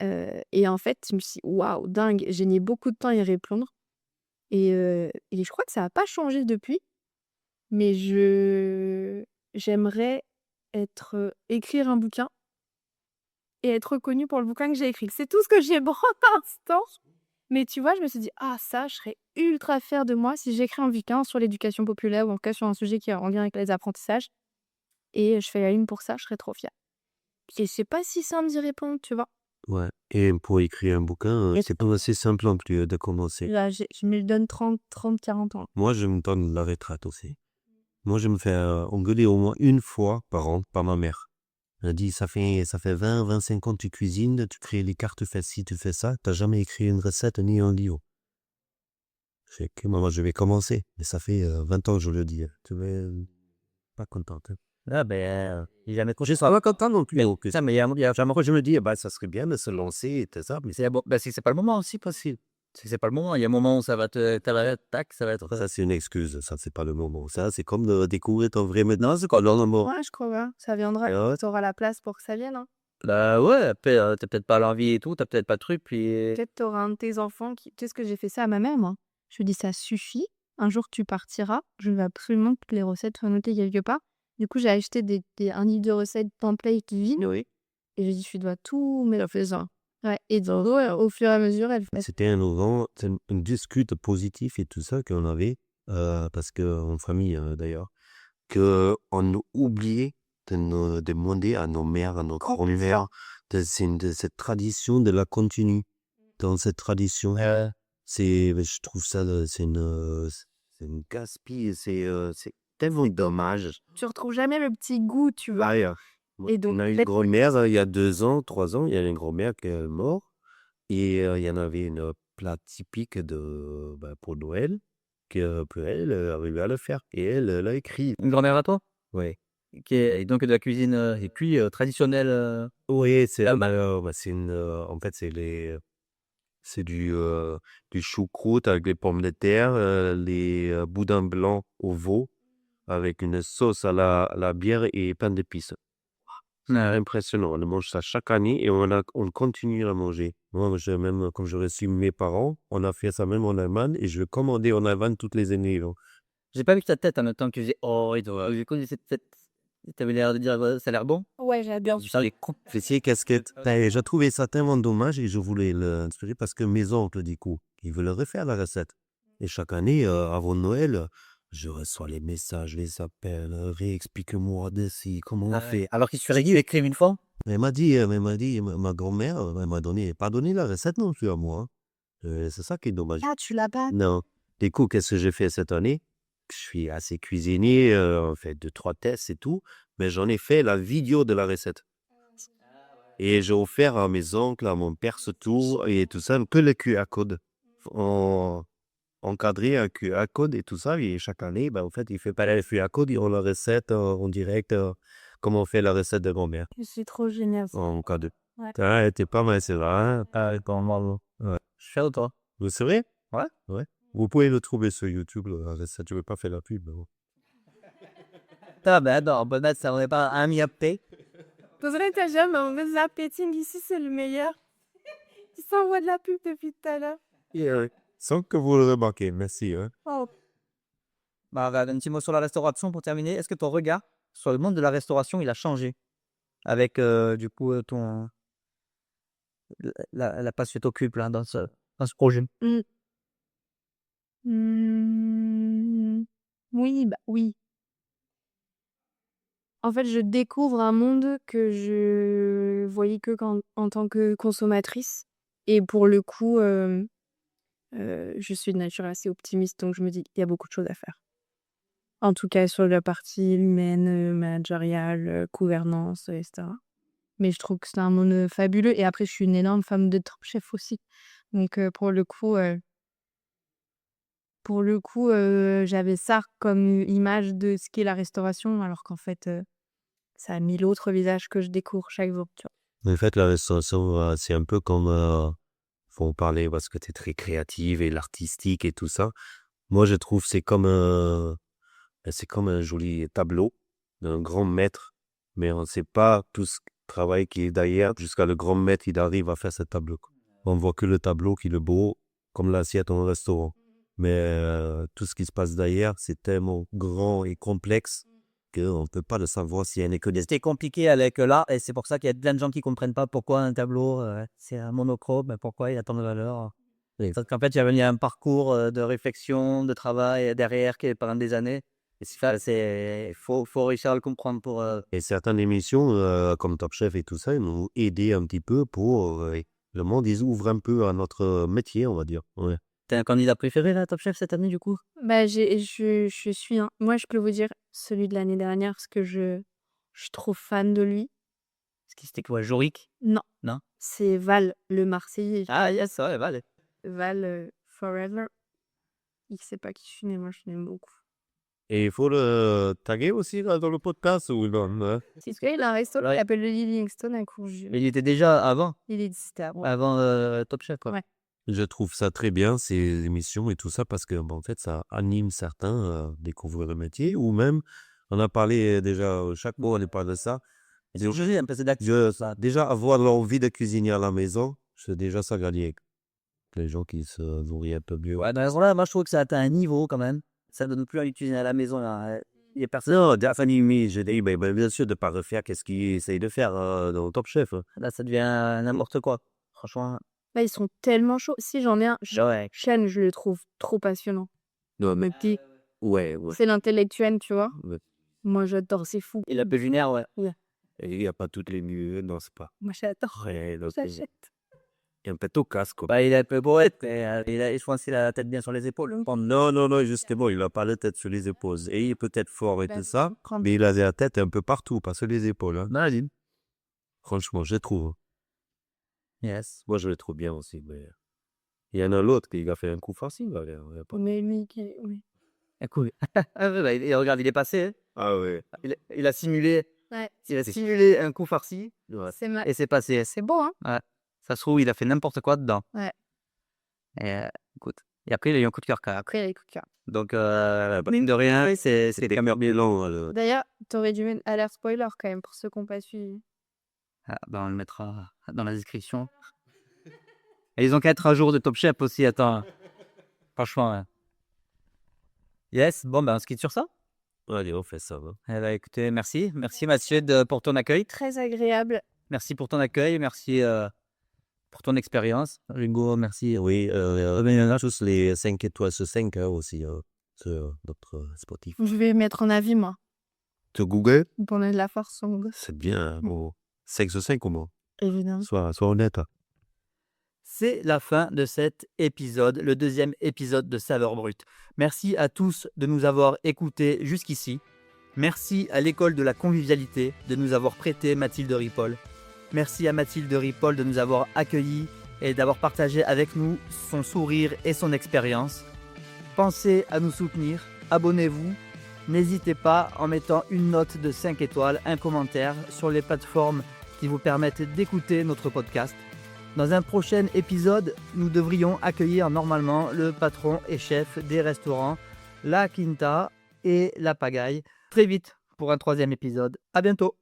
Et en fait, je me suis dit: «Waouh, dingue!» J'ai mis beaucoup de temps à y répondre et je crois que ça a pas changé depuis, mais j'aimerais écrire un bouquin et être reconnue pour le bouquin que j'ai écrit. C'est tout ce que j'ai pour l'instant, mais tu vois, je me suis dit: «Ah ça, je serais ultra fière de moi si j'écris un bouquin sur l'éducation populaire ou en tout cas sur un sujet qui est en lien avec les apprentissages et je fais la une pour ça, je serais trop fière». Et je sais pas si c'est simple d'y répondre, tu vois? Ouais. Et pour écrire un bouquin, c'est pas assez simple non plus de commencer. Là, je me donne 30, 40 ans. Moi, je me donne la retraite aussi. Moi, je me fais engueuler au moins une fois par an par ma mère. Elle dit, ça fait 20, 25 ans que tu cuisines, tu crées les cartes, tu fais ci, tu fais ça, t'as jamais écrit une recette ni un livre. Je fais, ok, maman, je vais commencer. Mais ça fait 20 ans que je le dis. Tu es pas contente. Hein. Ah ben, il a jamais Je couché suis pas content non plus. mais Donc, ça, mais il y a chaque fois, je me dis, ça serait bien de se lancer et tout ça. Mais c'est bon, bah, si c'est pas le moment aussi possible. Si c'est pas le moment, il y a un moment où ça va tac, ça va être, ça, c'est une excuse. Ça, c'est pas le moment. Ça, c'est comme de découvrir ton vrai maintenant. C'est quoi? Non, non, non. Ouais, je crois bien. Ça viendra Ouais. quand tu auras la place pour que ça vienne, hein. bah, ouais, après, tu peut-être pas l'envie et tout, tu peut-être pas de truc, puis Peut-être tu auras un de tes enfants qui tu sais ce que j'ai fait ça à ma mère, moi? Je lui ai dit: «Ça suffit, un jour tu partiras, je veux absolument que les recettes soient notées quelque part». Du coup, j'ai acheté un livre de recettes template vide Oui. et j'ai dit: «Tu dois tout mettre ça». Ouais et donc ouais, au fur et à mesure, elle fait C'était un moment, c'est une discute positif et tout ça qu'on avait, parce qu'en famille d'ailleurs, qu'on oubliait de nous demander à nos mères, à nos grands-mères, de cette tradition de la continuer. Dans cette tradition, je trouve ça, c'est une gaspille, c'est tellement dommage. tu retrouves jamais le petit goût, tu vois? Ouais, Et donc on a eu une peut-être grand-mère, il y a 2 ans, 3 ans, il y a une grand-mère qui est morte. Et il y en avait une plat typique pour Noël qu'elle arrivait à le faire et elle a écrit. une grand-mère à toi? Ouais. Qui est donc de la cuisine, et puis, traditionnelle, Oui, c'est ah, c'est une, en fait, c'est du choucroute avec les pommes de terre, les boudins blancs au veau avec une sauce à la bière et pain d'épices. C'est ouais. impressionnant, on mange ça chaque année et on continue à manger. Moi, même quand je reçu mes parents, on a fait ça même en Allemagne et je commandais en Allemagne toutes les années, donc. J'ai pas vu ta tête en même temps que tu faisais: «Oh et toi». J'ai connu cette tête. Tu avais l'air de dire: «Ouais, ça a l'air bon». ouais, j'adore. Ça les coupe. Fessier, casquette. Et j'ai trouvé ça tellement dommage et je voulais l'inspirer parce que mes oncles, du coup, ils veulent refaire la recette. Et chaque année, avant Noël, je reçois les messages, les appels, réexplique-moi d'ici, comment on fait. Alors qu'il suffit d'écrire une fois. Mais elle m'a dit, ma grand-mère, elle m'a pas donné la recette non plus à moi. Hein. C'est ça qui est dommage. Ah, tu l'as pas? Non. Du coup, qu'est-ce que j'ai fait cette année? Je suis assez cuisinier, on fait 2-3 tests et tout, mais j'en ai fait la vidéo de la recette. Et j'ai offert à mes oncles, à mon père surtout, et tout ça, que le QR code. En, encadré un QR code et tout ça. Et chaque année, en fait, il fait pareil le QR code, ils ont la recette en direct. comment on fait la recette de grand-mère Je suis trop géniale. en cas de. Ouais. Ah, t'es pas mal, c'est vrai. Hein? Comment Ouais. je fais toi? C'est vrai? Ouais. Ouais. Vous pouvez le trouver sur YouTube, la recette. Je ne vais pas faire la pub. Mais bon. Ah ben non, peut-être ça aurait pas un miapé. Désolée, t'as jamais, mais zapping ici, c'est le meilleur. Tu s'envoie de la pub depuis tout à l'heure. Sans que vous le remarquez, merci. Hein. Oh. Bah, regarde, un petit mot sur la restauration pour terminer. Est-ce que ton regard sur le monde de la restauration, il a changé avec du coup ton la place que t'occupes là dans ce projet? Oui, bah oui. En fait, je découvre un monde que je voyais que en tant que consommatrice. Et pour le coup, je suis de nature assez optimiste, donc je me dis: «Il y a beaucoup de choses à faire». En tout cas sur la partie humaine, managériale, gouvernance, et cetera. Mais je trouve que c'est un monde, fabuleux, et après je suis une énorme fan de Top Chef aussi. Donc pour le coup, j'avais ça comme image de ce qu'est la restauration, alors qu'en fait, ça a 1000 autres visages que je découvre chaque jour, tu vois? En fait, la restauration, c'est un peu comme. Faut en parler parce que tu es très créative et l'artistique et tout ça. Moi, je trouve c'est comme un joli tableau d'un grand maître, mais on ne sait pas tout ce travail qui est derrière jusqu'à le grand maître, il arrive à faire ce tableau. Quoi. On voit que le tableau qui est le beau, comme l'assiette en restaurant. Mais tout ce qui se passe derrière, c'est tellement grand et complexe qu'on ne peut pas le savoir si elle n'est que des. C'était compliqué avec l'art et c'est pour ça qu'il y a plein de gens qui comprennent pas pourquoi un tableau, c'est un monochrome, pourquoi il a tant de valeur. Oui. Parce qu'en fait, il y a un parcours, de réflexion, de travail derrière qui est pendant des années et faut réussir à le comprendre pour, Et certaines émissions, comme Top Chef et tout ça, ils nous ont aidé un petit peu pour le monde, ils ouvrent un peu à notre métier, on va dire. Ouais. Tu as un candidat préféré là, Top Chef cette année du coup? Bah, je suis moi, je peux vous dire celui de l'année dernière parce que je suis trop fan de lui. C'était quoi, Jorik? Non. Non? C'est Val, le Marseillais. Ah yes, ouais, vale. Val, forever. Il sait pas qui je suis, mais moi, je l'aime beaucoup. Et il faut le taguer aussi là, dans le podcast ou non hein? C'est parce qu'il a un resto qui Ouais. s'appelle le Livingstone à Courgieux. Mais il était déjà avant Il existait avant. Top Chef quoi. Ouais. Je trouve ça très bien, ces émissions et tout ça, parce que en fait, ça anime certains à découvrir le métier, ou même, on a parlé déjà, chaque mois, on parle de ça. C'est aujourd'hui un peu Ça, déjà, avoir l'envie de cuisiner à la maison, c'est déjà ça gagner. Les gens qui se nourrissent un peu mieux. Ouais, dans ce là moi je trouve que ça atteint un niveau quand même. Ça ne donne plus à cuisiner à la maison. Il y a personne. Non, Daphne, je dis, bien sûr, de ne pas refaire qu'est-ce qu'ils essayent de faire dans Top Chef. Hein. Là, ça devient n'importe quoi. Franchement. Bah, ils sont tellement chauds. Si j'en ai un, Ouais. Chen, je le trouve trop passionnant. Non, mais Le petit, ouais. c'est l'intellectuel, tu vois? Ouais. Moi, j'adore, c'est fou. Il a peu lunaire, ouais. Et il n'y a pas toutes les mieux, non, c'est pas. Moi, j'adore. Ouais, donc, J'achète. il y a un peu tout casse, quoi. Bah, il est un peu poète, mais je pense qu'il a la tête bien sur les épaules. Non, justement, il n'a pas la tête sur les épaules. Et il est peut-être fort et Bah, tout ça, prends- mais il a la tête un peu partout, pas sur les épaules. Hein. Imagine. Franchement, je trouve. Yes. Moi, je le trouve bien aussi. Mais il y en a l'autre qui a fait un coup facile. Là, il y a pas- Mais lui, oui. Cool. Regarde, il est passé. Hein. Ah ouais. Il a simulé. Ouais. Il a simulé un coup farci Ouais. C'est et c'est passé. C'est bon, hein? Ça se trouve, il a fait n'importe quoi dedans. Ouais. Et écoute. Et après, il a eu un coup de cœur quand même. Après, il y a les coups de cœur. Donc, mine de rien, c'est C'était Camermelon. D'ailleurs, t'aurais dû mettre alerte spoiler quand même pour ceux qui n'ont pas suivi. on le mettra dans la description. Et ils ont qu'à être à jour de Top Chef aussi, attends. Franchement, ouais. Yes, bon, on se quitte sur ça. Allez, on fait ça. Hein. Eh ben, écoutez, merci. Merci Mathieu pour ton accueil. Très agréable. Merci pour ton accueil. Merci pour ton expérience. Ringo, merci. Oui, tous les 5 étoiles sur 5 hein, aussi sur notre Spotify. Je vais mettre en avis, moi. Sur Google, Pour donner de la force sur Google. c'est bien. Bon, 5 sur 5 ou moins. Évidemment. Sois honnête. Hein. C'est la fin de cet épisode, le deuxième épisode de Saveurs Brutes. Merci à tous de nous avoir écoutés jusqu'ici. Merci à l'école de la convivialité de nous avoir prêté Mathilde Ripoll. Merci à Mathilde Ripoll de nous avoir accueillis et d'avoir partagé avec nous son sourire et son expérience. Pensez à nous soutenir, abonnez-vous N'hésitez pas en mettant une note de 5 étoiles, un commentaire sur les plateformes qui vous permettent d'écouter notre podcast. Dans un prochain épisode, nous devrions accueillir normalement le patron et chef des restaurants La Quinta et La Pagaille. Très vite pour un 3e épisode. À bientôt.